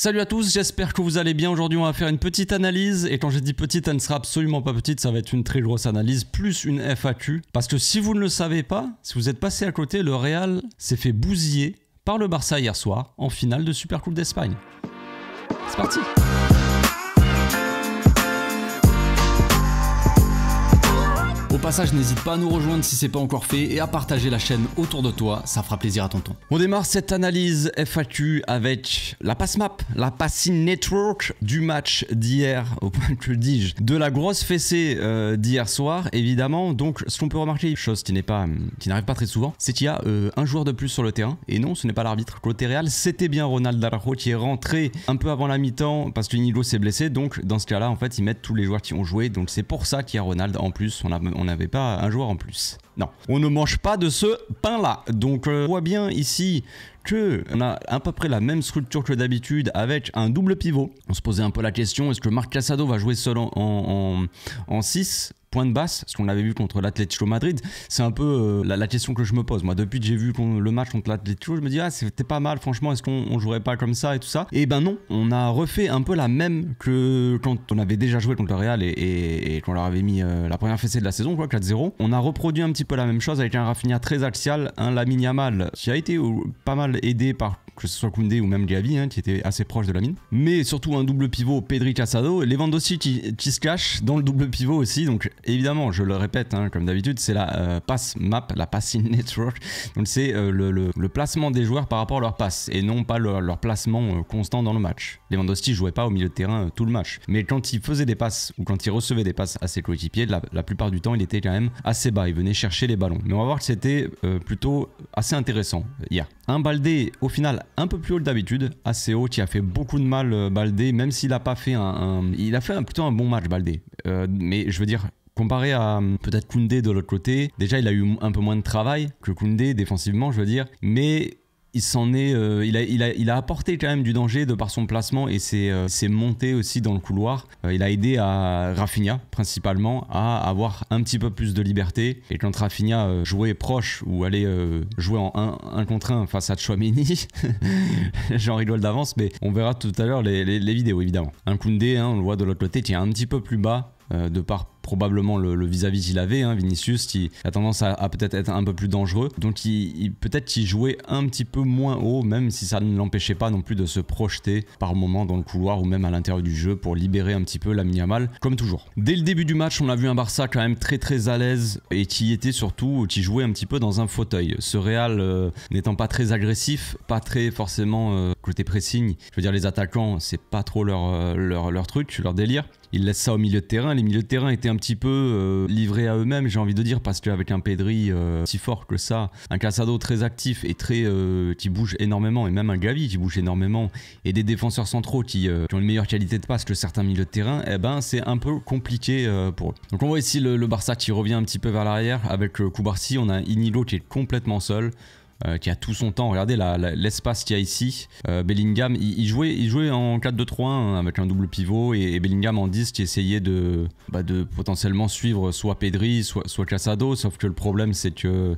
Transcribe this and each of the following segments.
Salut à tous, j'espère que vous allez bien. Aujourd'hui on va faire une petite analyse, et quand j'ai dit petite, elle ne sera absolument pas petite, ça va être une très grosse analyse, plus une FAQ. Parce que si vous ne le savez pas, si vous êtes passé à côté, le Real s'est fait bousiller par le Barça hier soir, en finale de Supercoupe d'Espagne. C'est parti! Au passage, n'hésite pas à nous rejoindre si c'est pas encore fait et à partager la chaîne autour de toi, ça fera plaisir à tonton. On démarre cette analyse FAQ avec la pass map, la passing network du match d'hier, au point que dis-je, de la grosse fessée d'hier soir, évidemment. Donc, ce qu'on peut remarquer, chose qui n'arrive pas très souvent, c'est qu'il y a un joueur de plus sur le terrain. Et non, ce n'est pas l'arbitre. Côté Real, c'était bien Ronald Araujo qui est rentré un peu avant la mi-temps parce que Inigo s'est blessé. Donc, dans ce cas-là, en fait, ils mettent tous les joueurs qui ont joué. Donc, c'est pour ça qu'il y a Ronald en plus. On n'avait pas un joueur en plus. Non, on ne mange pas de ce pain-là. Donc, on voit bien ici qu'on a à peu près la même structure que d'habitude avec un double pivot. On se posait un peu la question, est-ce que Marc Casado va jouer seul en 6 point de basse, ce qu'on avait vu contre l'Atlético Madrid? C'est un peu la question que je me pose. Moi, depuis que j'ai vu le match contre l'Atlético, je me dis, ah, c'était pas mal, franchement, est-ce qu'on jouerait pas comme ça et tout ça? Et ben non, on a refait un peu la même que quand on avait déjà joué contre le Real et qu'on leur avait mis la première fessée de la saison, quoi, 4-0. On a reproduit un petit peu la même chose avec un Rafinha très axial, un Lamine Yamal qui a été pas mal aidé par que ce soit Koundé ou même Gavi, hein, qui était assez proche de Lamine. Mais surtout un double pivot Pedri Casado, Lewandowski qui se cache dans le double pivot aussi. Donc évidemment, je le répète, hein, comme d'habitude, c'est la pass map, la passing network. Donc c'est le placement des joueurs par rapport à leur passe et non pas leur placement constant dans le match. Lewandowski jouait pas au milieu de terrain tout le match. Mais quand il faisait des passes ou quand il recevait des passes à ses coéquipiers, la plupart du temps, il était quand même assez bas. Il venait chercher les ballons. Mais on va voir que c'était plutôt assez intéressant hier. Un Baldé, au final, un peu plus haut que d'habitude, assez haut, qui a fait beaucoup de mal Baldé, même s'il n'a pas fait il a fait plutôt un bon match Baldé. Mais je veux dire, comparé à peut-être Koundé de l'autre côté, déjà il a eu un peu moins de travail que Koundé défensivement, je veux dire, mais il s'en est, il a apporté quand même du danger de par son placement et ses montées aussi dans le couloir. Il a aidé à Rafinha principalement à avoir un petit peu plus de liberté. Et quand Rafinha jouait proche ou allait jouer en 1 contre 1 face à Tchouaméni, j'en rigole d'avance, mais on verra tout à l'heure les vidéos évidemment. Un Koundé, hein, on le voit de l'autre côté, qui est un petit peu plus bas de par probablement le vis-à-vis qu'il avait, hein, Vinicius, qui a tendance à peut-être être un peu plus dangereux. Donc peut-être qu'il jouait un petit peu moins haut, même si ça ne l'empêchait pas non plus de se projeter par moment dans le couloir ou même à l'intérieur du jeu pour libérer un petit peu Lamine Yamal, comme toujours. Dès le début du match, on a vu un Barça quand même très à l'aise et qui jouait un petit peu dans un fauteuil. Ce Real n'étant pas très agressif, pas très forcément côté pressing. Je veux dire, les attaquants, c'est pas trop leur truc, leur délire. Ils laissent ça au milieu de terrain. Les milieux de terrain étaient un petit peu livrés à eux-mêmes, j'ai envie de dire, parce qu'avec un Pedri si fort que ça, un Casado très actif et qui bouge énormément, et même un Gavi qui bouge énormément, et des défenseurs centraux qui ont une meilleure qualité de passe que certains milieux de terrain, eh ben c'est un peu compliqué pour eux. Donc on voit ici le Barça qui revient un petit peu vers l'arrière. Avec Koubarsi, on a Inigo qui est complètement seul. Qui a tout son temps. Regardez l'espace qu'il y a ici. Bellingham, il jouait en 4-2-3-1 hein, avec un double pivot et Bellingham en 10 qui essayait de potentiellement suivre soit Pedri, soit Casado. Sauf que le problème, c'est que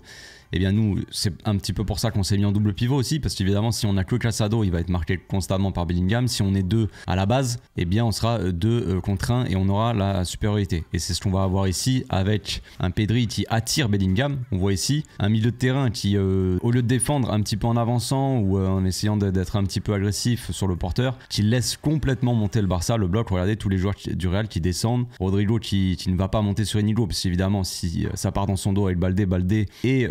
eh bien nous, c'est un petit peu pour ça qu'on s'est mis en double pivot aussi, parce qu'évidemment si on a que Casado, il va être marqué constamment par Bellingham. Si on est 2 à la base, eh bien on sera 2 contre 1 et on aura la supériorité. Et c'est ce qu'on va avoir ici avec un Pedri qui attire Bellingham. On voit ici un milieu de terrain qui, au lieu de défendre un petit peu en avançant ou en essayant d'être un petit peu agressif sur le porteur, qui laisse complètement monter le Barça, le bloc. Regardez tous les joueurs du Real qui descendent. Rodrigo qui ne va pas monter sur Inigo, parce qu'évidemment si ça part dans son dos avec Baldé et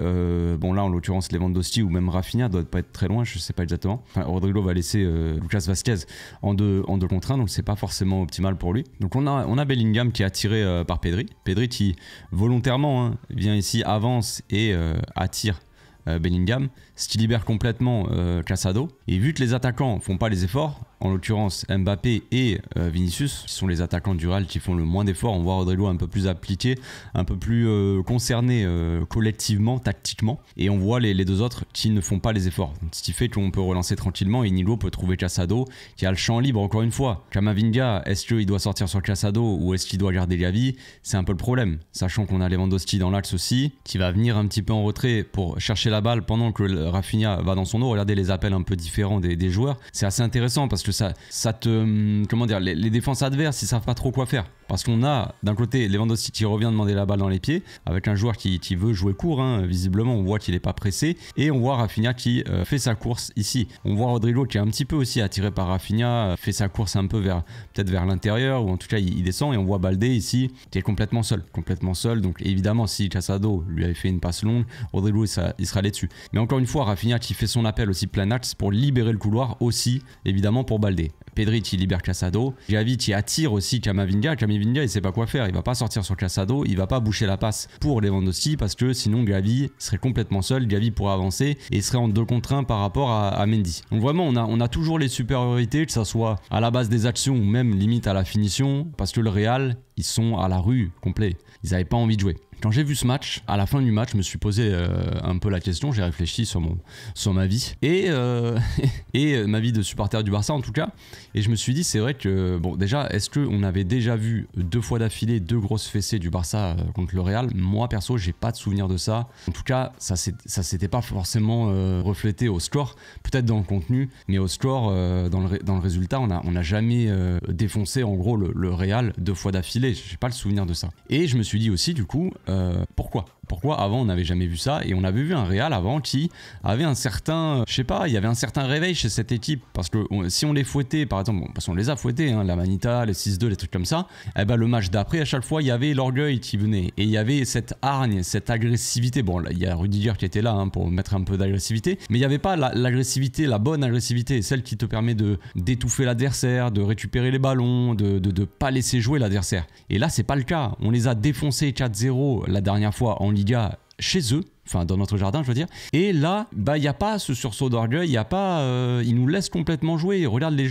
bon là en l'occurrence Lewandowski ou même Rafinha doit pas être très loin, je sais pas exactement. Enfin, Rodrigo va laisser Lucas Vazquez en 2 contre 1, donc c'est pas forcément optimal pour lui. Donc on a Bellingham qui est attiré par Pedri qui volontairement hein, vient ici, avance et attire Bellingham, ce qui libère complètement Casado. Et vu que les attaquants font pas les efforts, en l'occurrence Mbappé et Vinicius, qui sont les attaquants du Real qui font le moins d'efforts, on voit Rodrigo un peu plus appliqué, un peu plus concerné collectivement, tactiquement, et on voit les deux autres qui ne font pas les efforts. Donc, ce qui fait qu'on peut relancer tranquillement et Inigo peut trouver Casado qui a le champ libre encore une fois. Camavinga, est-ce qu'il doit sortir sur Casado ou est-ce qu'il doit garder Gavi? C'est un peu le problème, sachant qu'on a Lewandowski dans l'axe aussi, qui va venir un petit peu en retrait pour chercher la balle pendant que Rafinha va dans son dos. Regardez les appels un peu différents des joueurs, c'est assez intéressant parce que que ça te... comment dire, les défenses adverses, ils savent pas trop quoi faire. Parce qu'on a d'un côté Lewandowski qui revient demander la balle dans les pieds, avec un joueur qui veut jouer court, hein. Visiblement on voit qu'il n'est pas pressé, et on voit Rafinha qui fait sa course ici. On voit Rodrigo qui est un petit peu aussi attiré par Rafinha, fait sa course un peu peut-être vers l'intérieur, ou en tout cas il descend, et on voit Baldé ici qui est complètement seul. Donc évidemment si Casado lui avait fait une passe longue, Rodrigo il sera allé dessus. Mais encore une fois, Rafinha qui fait son appel aussi plein axe pour libérer le couloir aussi, évidemment pour Baldé. Pedri qui libère Casado, Gavi qui attire aussi Camavinga il sait pas quoi faire, il va pas sortir sur Casado, il va pas boucher la passe pour Lewandowski parce que sinon Gavi serait complètement seul, Gavi pourrait avancer et serait en 2 contre 1 par rapport à Mendy. Donc vraiment on a toujours les supériorités, que ça soit à la base des actions ou même limite à la finition, parce que le Real, ils sont à la rue complet, ils avaient pas envie de jouer. Quand j'ai vu ce match, à la fin du match, je me suis posé un peu la question, j'ai réfléchi sur ma vie et ma vie de supporter du Barça en tout cas, et je me suis dit c'est vrai que bon déjà est-ce qu'on avait déjà vu 2 fois d'affilée 2 grosses fessées du Barça contre le Real? Moi perso j'ai pas de souvenir de ça, en tout cas ça s'était pas forcément reflété au score, peut-être dans le contenu, mais au score dans le résultat on a jamais défoncé en gros le Real 2 fois d'affilée, j'ai pas le souvenir de ça. Et je me suis dit aussi du coup pourquoi avant on n'avait jamais vu ça, et on avait vu un Real avant qui avait un certain, je sais pas, il y avait un certain réveil chez cette équipe, parce que si on les fouettait par exemple, parce qu'on les a fouettés, hein, la Manita, les 6-2, les trucs comme ça, et ben le match d'après à chaque fois il y avait l'orgueil qui venait, et il y avait cette hargne, cette agressivité. Bon là il y a Rudiger qui était là hein, pour mettre un peu d'agressivité, mais il n'y avait pas l'agressivité, la bonne agressivité, celle qui te permet d'étouffer l'adversaire, de récupérer les ballons, de pas laisser jouer l'adversaire. Et là c'est pas le cas, on les a défoncés 4-0 la dernière fois en Liga chez eux, enfin dans notre jardin je veux dire, et là bah il n'y a pas ce sursaut d'orgueil, il y a pas ils nous laissent complètement jouer. Regarde les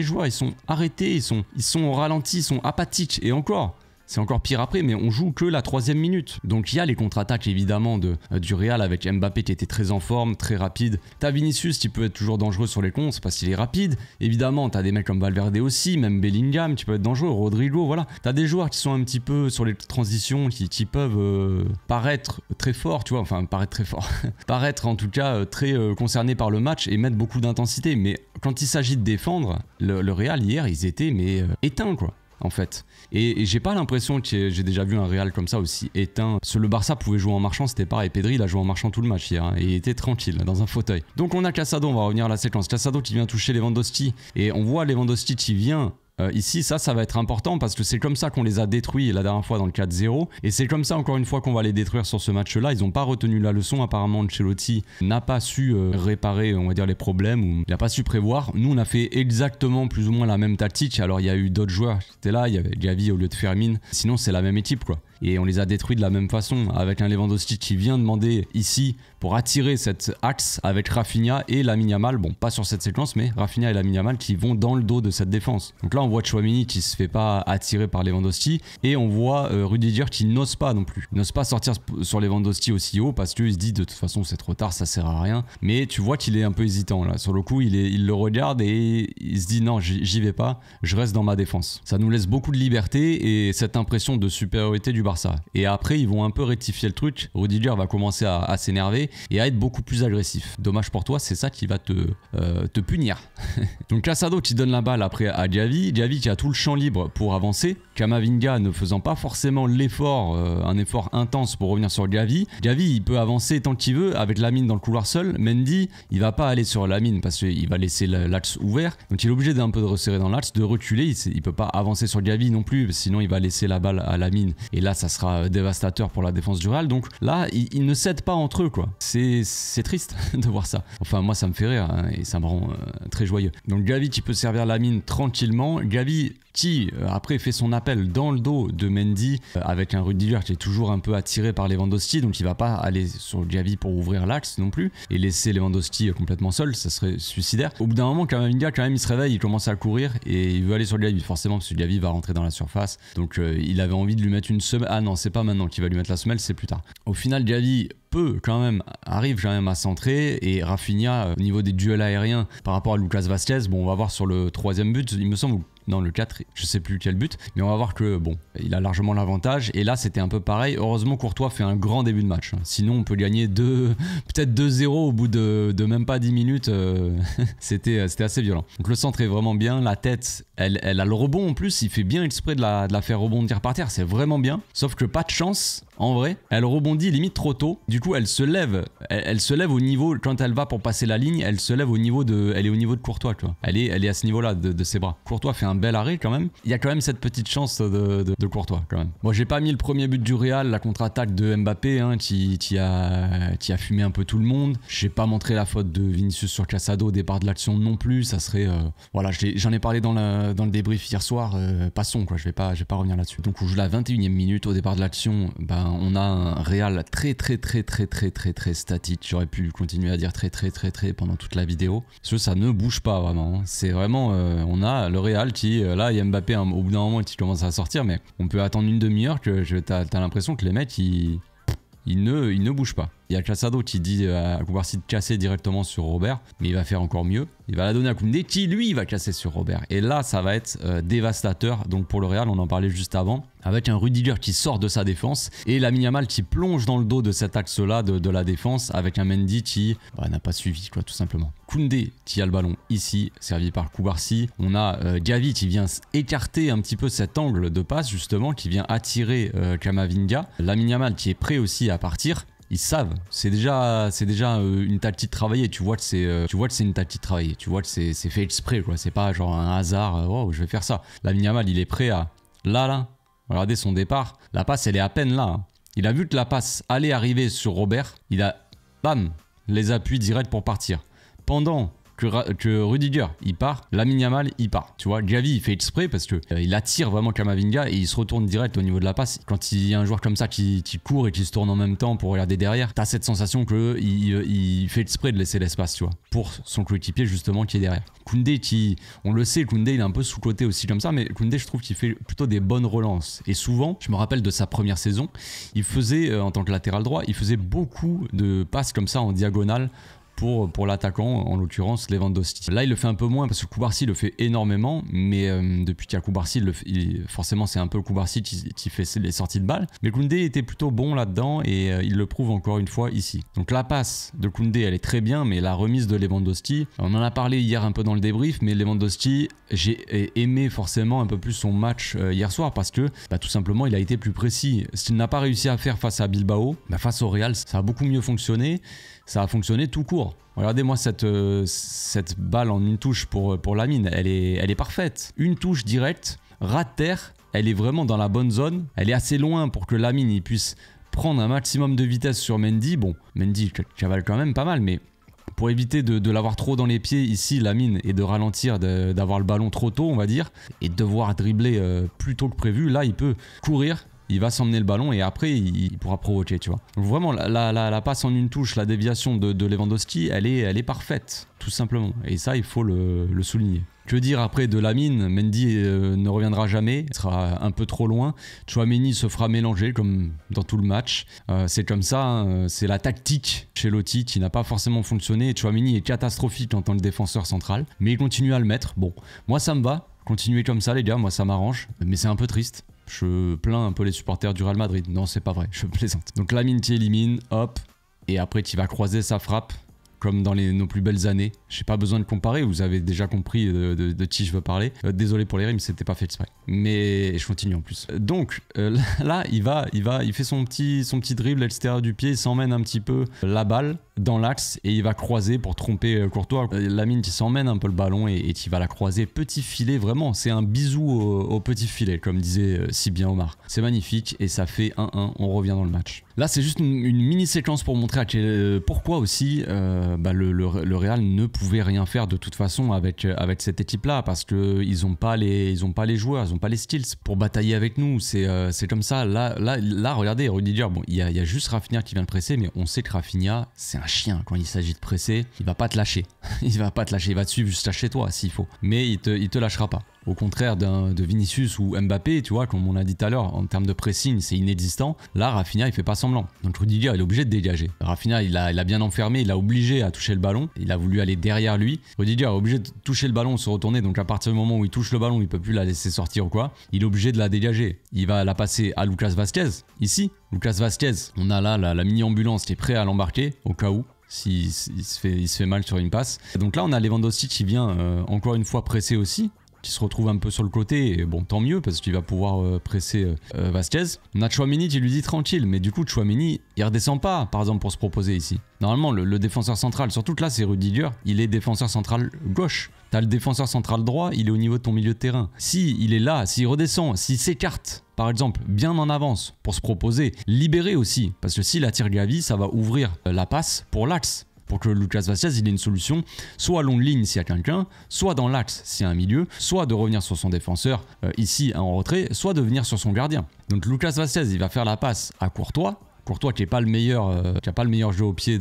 joueurs ils sont arrêtés, ils sont au ralenti, ils sont apathiques, et encore c'est encore pire après, mais on joue que la 3e minute. Donc il y a les contre-attaques évidemment du Real avec Mbappé qui était très en forme, très rapide. T'as Vinicius qui peut être toujours dangereux sur les contres parce qu'il est rapide. Évidemment, t'as des mecs comme Valverde aussi, même Bellingham qui peut être dangereux, Rodrigo, voilà. T'as des joueurs qui sont un petit peu sur les transitions qui peuvent paraître très forts, tu vois, enfin paraître très fort. Paraître en tout cas très concernés par le match et mettre beaucoup d'intensité. Mais quand il s'agit de défendre, le Real hier, ils étaient éteints quoi. En fait, et j'ai pas l'impression que j'ai déjà vu un Real comme ça aussi éteint. Le Barça pouvait jouer en marchant, c'était pareil. Pedri il a joué en marchant tout le match hier hein, et il était tranquille dans un fauteuil. Donc on a Casado, on va revenir à la séquence. Casado qui vient toucher Lewandowski, et on voit Lewandowski qui vient ici, ça va être important parce que c'est comme ça qu'on les a détruits la dernière fois dans le 4-0, et c'est comme ça encore une fois qu'on va les détruire sur ce match-là. Ils n'ont pas retenu la leçon, apparemment Ancelotti n'a pas su réparer on va dire les problèmes, ou il n'a pas su prévoir. Nous on a fait exactement plus ou moins la même tactique, alors il y a eu d'autres joueurs qui étaient là, il y avait Gavi au lieu de Fermin, sinon c'est la même équipe quoi. Et on les a détruits de la même façon, avec un Lewandowski qui vient demander ici pour attirer cet axe avec Rafinha et Lamine Yamal. Bon, pas sur cette séquence, mais Rafinha et Lamine Yamal qui vont dans le dos de cette défense. Donc là, on voit Tchouaméni qui se fait pas attirer par Lewandowski, et on voit Rudiger qui n'ose pas non plus. Il n'ose pas sortir sur Lewandowski aussi haut parce qu'il se dit de toute façon c'est trop tard, ça sert à rien. Mais tu vois qu'il est un peu hésitant là. Sur le coup, il le regarde et il se dit non, j'y vais pas, je reste dans ma défense. Ça nous laisse beaucoup de liberté et cette impression de supériorité du Barça. Et après ils vont un peu rectifier le truc, Rudiger va commencer à s'énerver et à être beaucoup plus agressif. Dommage pour toi, c'est ça qui va te punir. Donc Casado qui donne la balle après à Gavi qui a tout le champ libre pour avancer, Camavinga ne faisant pas forcément l'effort, un effort intense pour revenir sur Gavi il peut avancer tant qu'il veut avec Lamine dans le couloir seul. Mendy il va pas aller sur Lamine parce qu'il va laisser l'axe ouvert, donc il est obligé d'un peu de resserrer dans l'axe, de reculer, il peut pas avancer sur Gavi non plus, sinon il va laisser la balle à Lamine et là ça sera dévastateur pour la défense du Real. Donc là ils ne cèdent pas entre eux quoi. C'est triste de voir ça, enfin moi ça me fait rire hein, et ça me rend très joyeux. Donc Gavi qui peut servir Lamine tranquillement, Gavi qui après fait son appel dans le dos de Mendy avec un Rudiger qui est toujours un peu attiré par Lewandowski, donc il va pas aller sur Gavi pour ouvrir l'axe non plus et laisser Lewandowski complètement seul, ça serait suicidaire. Au bout d'un moment Camavinga quand même il se réveille, il commence à courir et il veut aller sur Gavi forcément parce que Gavi va rentrer dans la surface, donc il avait envie de lui mettre une semelle. Ah non, c'est pas maintenant qu'il va lui mettre la semelle, c'est plus tard. Au final Gavi arrive quand même à centrer, et Rafinha au niveau des duels aériens par rapport à Lucas Vazquez, bon on va voir sur le 3e but, il me semble Non, le 4, je sais plus quel but. Mais on va voir que, bon, il a largement l'avantage. Et là, c'était un peu pareil. Heureusement, Courtois fait un grand début de match. Sinon, on peut gagner peut-être 2-0 au bout de même pas 10 minutes. C'était assez violent. Donc le centre est vraiment bien. La tête, elle a le rebond en plus. Il fait bien exprès de la faire rebondir par terre. C'est vraiment bien. Sauf que pas de chance. En vrai, elle rebondit limite trop tôt. Du coup, elle se lève. Elle se lève au niveau, quand elle va pour passer la ligne, elle se lève au niveau de, elle est au niveau de Courtois, tu vois. Elle est à ce niveau-là de ses bras. Courtois fait un bel arrêt quand même. Il y a quand même cette petite chance de Courtois quand même. Moi, j'ai pas mis le premier but du Real, la contre-attaque de Mbappé, hein, qui a fumé un peu tout le monde. J'ai pas montré la faute de Vinicius sur Casado au départ de l'action non plus. Ça serait, voilà, j'en ai parlé dans le débrief hier soir. Passons quoi. Je vais pas revenir là-dessus. Donc on joue la 21e minute au départ de l'action. Ben on a un Real très statique. J'aurais pu continuer à dire très pendant toute la vidéo. Parce que ça ne bouge pas vraiment. C'est vraiment, on a le Real qui, là il y a Mbappé au bout d'un moment qui commence à sortir, mais on peut attendre une demi-heure que t'as l'impression que les mecs ils ne bougent pas. Il y a Casado qui dit à Koubarsi de casser directement sur Robert, mais il va faire encore mieux. Il va la donner à Koundé qui lui va casser sur Robert. Et là ça va être dévastateur. Donc pour le Real, on en parlait juste avant, avec un Rudiger qui sort de sa défense et Lamine Yamal qui plonge dans le dos de cet axe là de la défense, avec un Mendy qui n'a pas suivi quoi, tout simplement. Koundé qui a le ballon ici, servi par Koubarsi. On a Gavi qui vient écarter un petit peu cet angle de passe justement, qui vient attirer Camavinga. Lamine Yamal qui est prêt aussi à partir. Ils savent, c'est déjà une tactique travaillée. Tu vois que c'est une tactique travaillée. Tu vois que c'est fait exprès quoi. C'est pas genre un hasard. Oh, je vais faire ça. Lamine Yamal, il est prêt à là. Regardez son départ. La passe, elle est à peine là. Hein. Il a vu que la passe allait arriver sur Robert. Il a bam les appuis directs pour partir. Pendant que Rudiger il part, Lamine Yamal il part. Tu vois, Gavi il fait exprès parce que il attire vraiment Camavinga et il se retourne direct au niveau de la passe. Quand il y a un joueur comme ça qui court et qui se tourne en même temps pour regarder derrière, t'as cette sensation que il fait exprès de laisser l'espace, tu vois, pour son coéquipier justement qui est derrière. Koundé qui, on le sait, Koundé il est un peu sous-coté aussi comme ça, mais Koundé je trouve qu'il fait plutôt des bonnes relances. Et souvent, je me rappelle de sa première saison, il faisait en tant que latéral droit, il faisait beaucoup de passes comme ça en diagonale pour l'attaquant, en l'occurrence Lewandowski. Là il le fait un peu moins parce que Koubarsi le fait énormément, mais depuis qu'il y a Koubarsi, forcément c'est un peu Koubarsi qui fait les sorties de balles. Mais Koundé était plutôt bon là-dedans et il le prouve encore une fois ici. Donc la passe de Koundé elle est très bien, mais la remise de Lewandowski, on en a parlé hier un peu dans le débrief, mais Lewandowski, j'ai aimé forcément un peu plus son match hier soir parce que tout simplement il a été plus précis. Ce qu'il n'a pas réussi à faire face à Bilbao, face au Real ça a beaucoup mieux fonctionné. Ça a fonctionné tout court. Regardez-moi cette balle en une touche pour Lamine. Elle est parfaite. Une touche directe, ras de terre. Elle est vraiment dans la bonne zone. Elle est assez loin pour que Lamine il puisse prendre un maximum de vitesse sur Mendy. Bon, Mendy cavale quand même pas mal, mais pour éviter de l'avoir trop dans les pieds ici, Lamine, et de ralentir, d'avoir le ballon trop tôt, on va dire, et de devoir dribbler plus tôt que prévu, là, il peut courir. Il va s'emmener le ballon et après il pourra provoquer, tu vois. Donc vraiment la passe en une touche, la déviation de Lewandowski, elle est parfaite, tout simplement. Et ça, il faut le souligner. Que dire après de Lamine? Mendy ne reviendra jamais, il sera un peu trop loin. Tchouaméni se fera mélanger comme dans tout le match. C'est comme ça, hein, c'est la tactique chez Lotti qui n'a pas forcément fonctionné. Tchouaméni est catastrophique en tant que défenseur central, mais il continue à le mettre. Bon, moi ça me va, continuez comme ça les gars, moi ça m'arrange, mais c'est un peu triste. Je plains un peu les supporters du Real Madrid. Non, c'est pas vrai, je plaisante. Donc Lamine qui élimine, hop, et après tu vas croiser sa frappe, comme dans nos plus belles années. J'ai pas besoin de comparer, vous avez déjà compris de qui je veux parler. Désolé pour les rimes, c'était pas fait exprès. Mais je continue en plus. Donc là, il fait son petit dribble à l'extérieur du pied, il s'emmène un petit peu la balle dans l'axe et il va croiser pour tromper Courtois. Lamine qui s'emmène un peu le ballon et qui va la croiser. Petit filet, vraiment, c'est un bisou au petit filet, comme disait si bien Omar. C'est magnifique et ça fait 1-1, on revient dans le match. Là, c'est juste une mini séquence pour montrer pourquoi aussi le Real ne pouvait rien faire de toute façon avec cette équipe-là, parce qu'ils n'ont pas les joueurs, ils n'ont pas les skills pour batailler avec nous. C'est comme ça. Là, regardez, Rudiger, bon, il y a juste Rafinha qui vient de presser, mais on sait que Rafinha, c'est un chien quand il s'agit de presser. Il va pas te lâcher. Il va pas te lâcher. Il va te suivre jusqu'à chez toi s'il faut. Mais il te lâchera pas. Au contraire de Vinicius ou Mbappé, tu vois, comme on a dit tout à l'heure, en termes de pressing, c'est inexistant. Là, Rafinha, il fait pas semblant. Donc Rudiger, il est obligé de dégager. Rafinha, il a bien enfermé, il a obligé à toucher le ballon. Il a voulu aller derrière lui. Rudiger est obligé de toucher le ballon, se retourner. Donc à partir du moment où il touche le ballon, il peut plus la laisser sortir ou quoi. Il est obligé de la dégager. Il va la passer à Lucas Vazquez, ici. Lucas Vazquez, on a là la mini-ambulance qui est prêt à l'embarquer, au cas où. S'il se fait mal sur une passe. Donc là, on a Lewandowski qui vient encore une fois presser aussi, qui se retrouve un peu sur le côté, et bon, tant mieux, parce qu'il va pouvoir presser Vazquez. On a Tchouaméni qui lui dit tranquille, mais du coup, Tchouaméni, il redescend pas, par exemple, pour se proposer ici. Normalement, le défenseur central, surtout que là, c'est Rudiger, il est défenseur central gauche. T'as le défenseur central droit, il est au niveau de ton milieu de terrain. Si il est là, s'il redescend, s'il s'écarte, par exemple, bien en avance pour se proposer, libérer aussi, parce que s'il attire Gavi, ça va ouvrir la passe pour l'axe, pour que Lucas Vazquez il ait une solution, soit à longue ligne s'il y a quelqu'un, soit dans l'axe s'il y a un milieu, soit de revenir sur son défenseur ici en retrait, soit de venir sur son gardien. Donc Lucas Vazquez il va faire la passe à Courtois. Courtois qui n'a pas le meilleur jeu au pied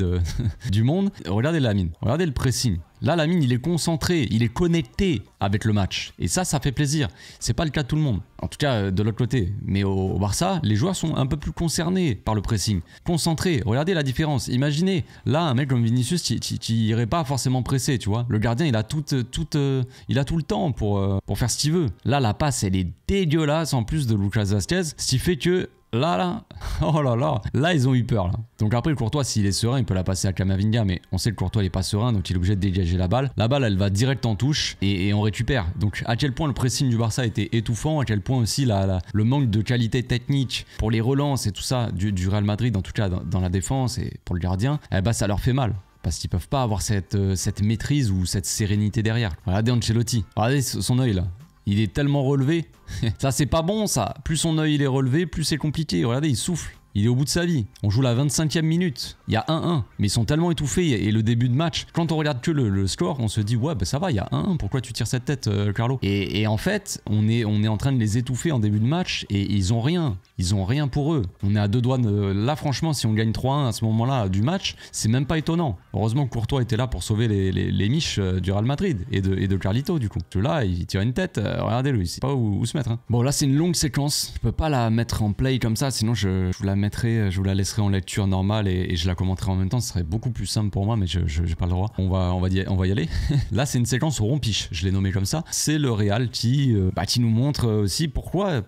du monde. Regardez Lamine, regardez le pressing. Là, Lamine, il est concentré, il est connecté avec le match. Et ça fait plaisir. C'est pas le cas de tout le monde. En tout cas, de l'autre côté. Mais au Barça, les joueurs sont un peu plus concernés par le pressing. Concentrés. Regardez la différence. Imaginez, là, un mec comme Vinicius, qui irait pas forcément pressé, tu vois. Le gardien, il a tout le temps pour faire ce qu'il veut. Là, la passe, elle est dégueulasse en plus de Lucas Vazquez. Ce qui fait que là, oh là, ils ont eu peur là. Donc après, Courtois, s'il est serein, il peut la passer à Camavinga, mais on sait que Courtois, il est pas serein, donc il est obligé de dégager la balle. La balle, elle va direct en touche et on récupère. Donc à quel point le pressing du Barça était étouffant, à quel point aussi le manque de qualité technique pour les relances et tout ça du Real Madrid, en tout cas dans la défense et pour le gardien, eh ben, ça leur fait mal. Parce qu'ils peuvent pas avoir cette maîtrise ou cette sérénité derrière. Regardez Ancelotti, regardez son œil là. Il est tellement relevé. Ça, c'est pas bon, ça. Plus son œil il est relevé, plus c'est compliqué. Regardez, il souffle. Il est au bout de sa vie. On joue la 25e minute. Il y a 1-1. Mais ils sont tellement étouffés. Et le début de match, quand on regarde que le score, on se dit ouais, bah ça va, il y a 1-1. Pourquoi tu tires cette tête, Carlo? Et en fait, on est en train de les étouffer en début de match. Et ils ont rien. Ils ont rien pour eux. On est à deux doigts de... Là, franchement, si on gagne 3-1 à ce moment-là du match, c'est même pas étonnant. Heureusement que Courtois était là pour sauver les miches du Real Madrid et de Carlito, du coup. Parce que là, il tire une tête. Regardez-le, il sait pas où se mettre. Hein. Bon, là, c'est une longue séquence. Je peux pas la mettre en play comme ça. Sinon, je vous la laisserai en lecture normale et je la commenterai en même temps. Ce serait beaucoup plus simple pour moi, mais je j'ai pas le droit. On va y aller. Là, c'est une séquence au rond-piche. Je l'ai nommé comme ça. C'est le Real qui nous montre aussi pourquoi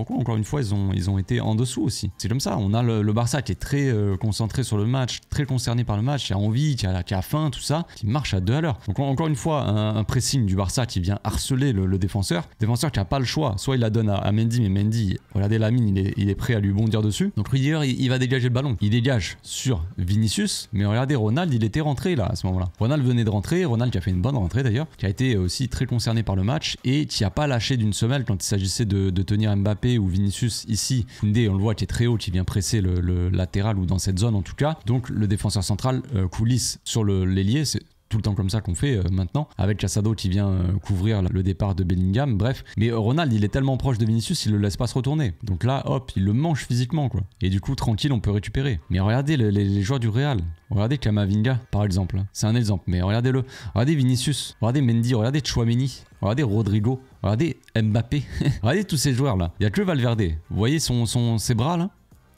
encore une fois ils ont été en dessous aussi. C'est comme ça. On a le Barça qui est très concentré sur le match, très concerné par le match, qui a envie, qui a faim, tout ça, qui marche à 2 à l'heure. Donc encore une fois, un pressing du Barça qui vient harceler le défenseur. Défenseur qui a pas le choix. Soit il la donne à Mendy, mais Mendy, regardez Lamine, il est prêt à lui bondir dessus. Donc Rudiger, il va dégager le ballon. Il dégage sur Vinicius, mais regardez, Ronald, il était rentré là à ce moment-là. Ronald venait de rentrer, Ronald qui a fait une bonne rentrée d'ailleurs, qui a été aussi très concerné par le match et qui a pas lâché d'une semelle quand il s'agissait de tenir Mbappé ou Vinicius ici. Koundé, on le voit, qui est très haut, qui vient presser le latéral ou dans cette zone en tout cas. Donc le défenseur central coulisse sur l'ailier, c'est tout le temps comme ça qu'on fait maintenant, avec Casado qui vient couvrir le départ de Bellingham, bref. Mais Ronald, il est tellement proche de Vinicius, il le laisse pas se retourner. Donc là, hop, il le mange physiquement, quoi. Et du coup, tranquille, on peut récupérer. Mais regardez les joueurs du Real. Regardez Camavinga, par exemple. C'est un exemple, mais regardez-le. Regardez Vinicius, regardez Mendy, regardez Tchouaméni, regardez Rodrigo, regardez Mbappé. Regardez tous ces joueurs-là. Il n'y a que Valverde. Vous voyez ses bras, là?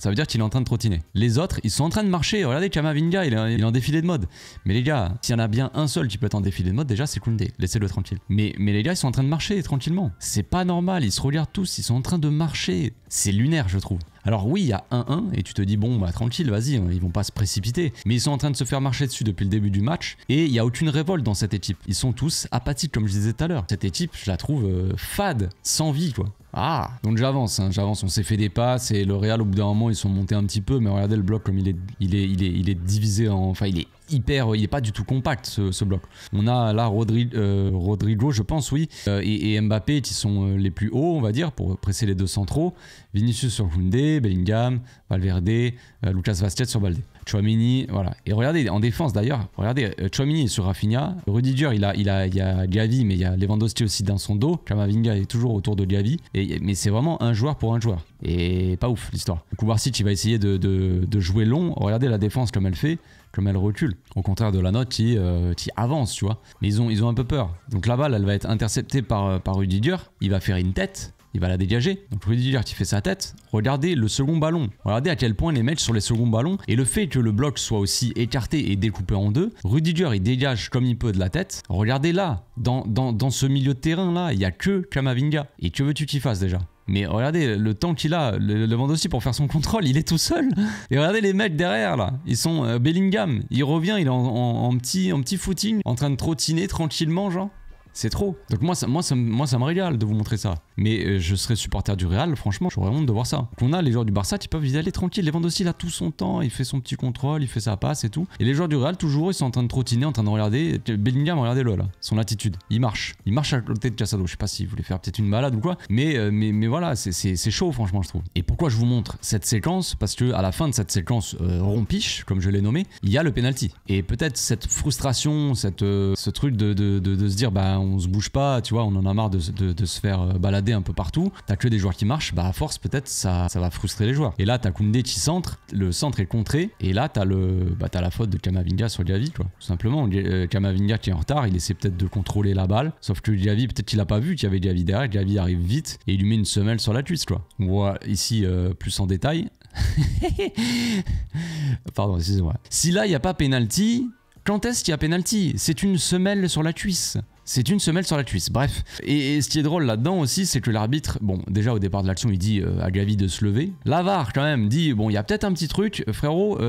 Ça veut dire qu'il est en train de trottiner. Les autres, ils sont en train de marcher. Regardez Camavinga, il est en défilé de mode. Mais les gars, s'il y en a bien un seul qui peut être en défilé de mode, déjà c'est Koundé. Laissez-le tranquille. Mais les gars, ils sont en train de marcher tranquillement. C'est pas normal, ils se regardent tous, ils sont en train de marcher. C'est lunaire, je trouve. Alors oui, il y a 1-1 et tu te dis bon bah tranquille, vas-y, ils vont pas se précipiter. Mais ils sont en train de se faire marcher dessus depuis le début du match et il y a aucune révolte dans cette équipe. Ils sont tous apathiques comme je disais tout à l'heure. Cette équipe, je la trouve fade, sans vie quoi. Ah, donc j'avance, on s'est fait des passes et le Real au bout d'un moment ils sont montés un petit peu, mais regardez le bloc comme il est divisé en, enfin il est pas du tout compact ce bloc. On a là Rodrigo je pense oui et Mbappé qui sont les plus hauts on va dire pour presser les deux centraux. Vinicius sur Koundé, Bellingham, Valverde, Lucas Vazquez sur Balde. Tchouaméni, voilà. Et regardez, en défense d'ailleurs, regardez, Tchouaméni est sur Rafinha. Rudiger, il y a Gavi, mais il y a Lewandowski aussi dans son dos. Kamavinga est toujours autour de Gavi. Mais c'est vraiment un joueur pour un joueur. Et pas ouf l'histoire. Kubarsic, il va essayer de jouer long. Regardez la défense comme elle fait. Comme elle recule. Au contraire de la note qui avance, tu vois. Mais ils ont un peu peur. Donc la balle, elle va être interceptée par Rudiger. Il va faire une tête. Il va la dégager. Donc Rudiger qui fait sa tête. Regardez le second ballon. Regardez à quel point les mecs sur les seconds ballons. Et le fait que le bloc soit aussi écarté et découpé en deux. Rudiger, il dégage comme il peut de la tête. Regardez là, dans ce milieu de terrain là, il n'y a que Kamavinga. Et que veux-tu qu'il fasse déjà ? Mais regardez le temps qu'il a, le Lewandowski pour faire son contrôle, il est tout seul. Et regardez les mecs derrière là, ils sont Bellingham, il revient, il est en petit footing, en train de trottiner tranquillement genre. C'est trop. Donc moi ça me régale de vous montrer ça. Mais je serais supporter du Real, franchement, j'aurais honte de voir ça. Qu'on a les joueurs du Barça qui peuvent y aller tranquille. Lewandowski, il a tout son temps, il fait son petit contrôle, il fait sa passe et tout. Et les joueurs du Real, toujours, ils sont en train de trottiner, en train de regarder. Bellingham, regardez-le là, son attitude. Il marche à côté de Casado. Je sais pas s'il voulait faire peut-être une balade ou quoi. Mais voilà, c'est chaud, franchement, je trouve. Et pourquoi je vous montre cette séquence? Parce que à la fin de cette séquence rompiche, comme je l'ai nommé, il y a le penalty. Et peut-être cette frustration, ce truc de se dire, bah, on se bouge pas, tu vois, on en a marre de se faire balader un peu partout. T'as que des joueurs qui marchent, bah à force peut-être ça va frustrer les joueurs. Et là t'as Koundé qui centre, le centre est contré, et là t'as la faute de Kamavinga sur Gavi, quoi. Tout simplement, Kamavinga qui est en retard, il essaie peut-être de contrôler la balle, sauf que Gavi peut-être qu'il a pas vu qu'il y avait Gavi derrière, Gavi arrive vite et il lui met une semelle sur la cuisse, quoi. On voit ici plus en détail. Pardon, excusez-moi. Si là il n'y a pas penalty, quand est-ce qu'il y a penalty? C'est une semelle sur la cuisse. C'est une semelle sur la cuisse, bref. Et ce qui est drôle là-dedans aussi, c'est que l'arbitre, bon, déjà au départ de l'action, il dit à Gavi de se lever. La VAR, quand même, dit, bon, il y a peut-être un petit truc, frérot,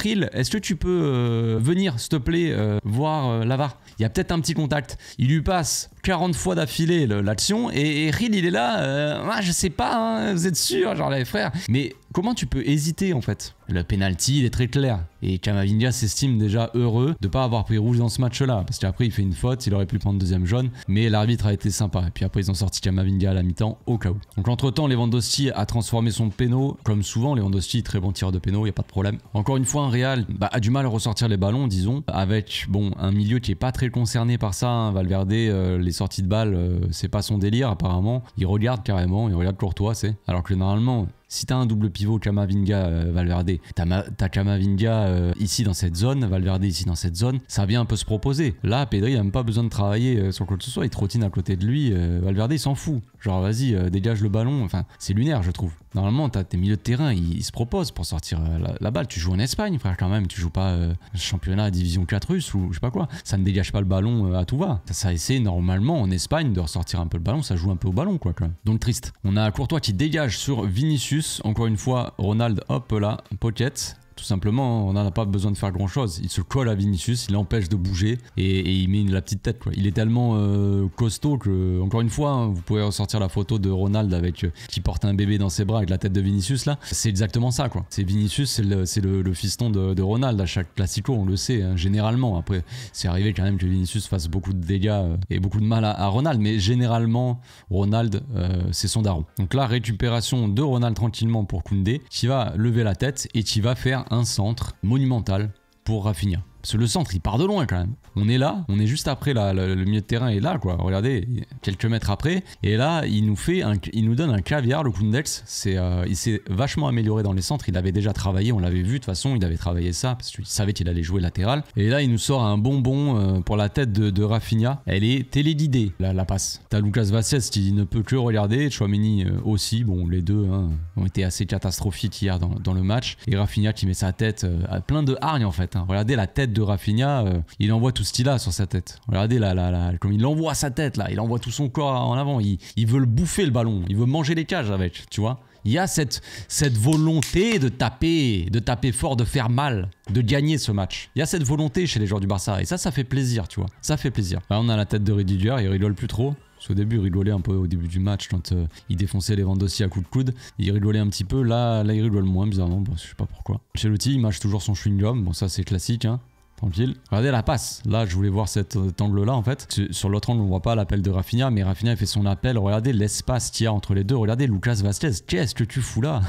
Gil, est-ce que tu peux venir, s'il te plaît, voir la VAR? Il y a peut-être un petit contact. Il lui passe 40 fois d'affilée l'action, et Gil, il est là, je sais pas, hein, vous êtes sûr, genre les frères. Mais comment tu peux hésiter, en fait? Le penalty, il est très clair. Et Kamavinga s'estime déjà heureux de ne pas avoir pris rouge dans ce match-là. Parce qu'après, il fait une faute, il aurait pu prendre deuxième jaune. Mais l'arbitre a été sympa. Et puis après, ils ont sorti Kamavinga à la mi-temps, au cas où. Donc entre-temps, Lewandowski a transformé son péno. Comme souvent, Lewandowski, très bon tireur de péno, il n'y a pas de problème. Encore une fois, un Real a du mal à ressortir les ballons, disons. Avec, bon, un milieu qui n'est pas très concerné par ça. Hein. Valverde, les sorties de balles, c'est pas son délire, apparemment. Il regarde carrément, il regarde Courtois, c'est. Alors que normalement... Si t'as un double pivot Kamavinga, Valverde, t'as Kamavinga ici dans cette zone, Valverde ici dans cette zone, ça vient un peu se proposer. Là, Pedri a même pas besoin de travailler sur quoi que ce soit, il trottine à côté de lui, Valverde il s'en fout. Genre vas-y, dégage le ballon, enfin c'est lunaire je trouve. Normalement t'as tes milieux de terrain, ils se proposent pour sortir la balle. Tu joues en Espagne frère quand même, tu joues pas championnat division 4 russe ou je sais pas quoi. Ça ne dégage pas le ballon à tout va. Ça essaie normalement en Espagne de ressortir un peu le ballon, ça joue un peu au ballon quoi quand même. Donc triste. On a Courtois qui dégage sur Vinicius. Encore une fois, Ronald, hop là, pocket. Tout simplement, on n'en a pas besoin de faire grand chose. Il se colle à Vinicius, il l'empêche de bouger et il met la petite tête, quoi. Il est tellement costaud que, encore une fois, hein, vous pouvez ressortir la photo de Ronald avec qui porte un bébé dans ses bras avec la tête de Vinicius là. C'est exactement ça, quoi. C'est Vinicius, c'est le fiston de Ronald à chaque classico, on le sait, hein, généralement. Après, c'est arrivé quand même que Vinicius fasse beaucoup de dégâts et beaucoup de mal à Ronald, mais généralement, Ronald, c'est son daron. Donc là, récupération de Ronald tranquillement pour Koundé, qui va lever la tête et qui va faire un centre monumental pour Rafinha. Parce que le centre, il part de loin quand même. On est là, on est juste après le milieu de terrain est là, quoi. Regardez, quelques mètres après. Et là, il nous donne un caviar, le Koundex. Il s'est vachement amélioré dans les centres. Il avait déjà travaillé, on l'avait vu de toute façon. Il avait travaillé ça parce qu'il savait qu'il allait jouer latéral. Et là, il nous sort un bonbon pour la tête de Rafinha. Elle est téléguidée, la passe. T'as Lucas Vázquez qui ne peut que regarder. Tchouaméni aussi. Bon, les deux ont été assez catastrophiques hier dans le match. Et Rafinha qui met sa tête à plein de hargne en fait. Hein. Regardez la tête de Rafinha, il envoie tout ce qu'il a sur sa tête. Regardez là, comme il envoie sa tête là, il envoie tout son corps en avant. Il veut le bouffer le ballon, il veut manger les cages avec, tu vois. Il y a cette volonté de taper fort, de faire mal, de gagner ce match. Il y a cette volonté chez les joueurs du Barça et ça fait plaisir, tu vois. Ça fait plaisir. Là, on a la tête de Rudiger, il rigole plus trop. Parce qu'au début, il rigolait un peu au début du match quand il défonçait Lewandowski à coups de coude. Il rigolait un petit peu. Là il rigole moins, bizarrement. Bon, je sais pas pourquoi. Ancelotti, il mâche toujours son chewing-gum. Bon, ça, c'est classique. Hein. tranquille. Regardez la passe. Là, je voulais voir cet angle-là, en fait. Sur l'autre angle, on voit pas l'appel de Rafinha, mais Rafinha il fait son appel. Regardez l'espace qu'il y a entre les deux. Regardez Lucas Vázquez. Qu'est-ce que tu fous là?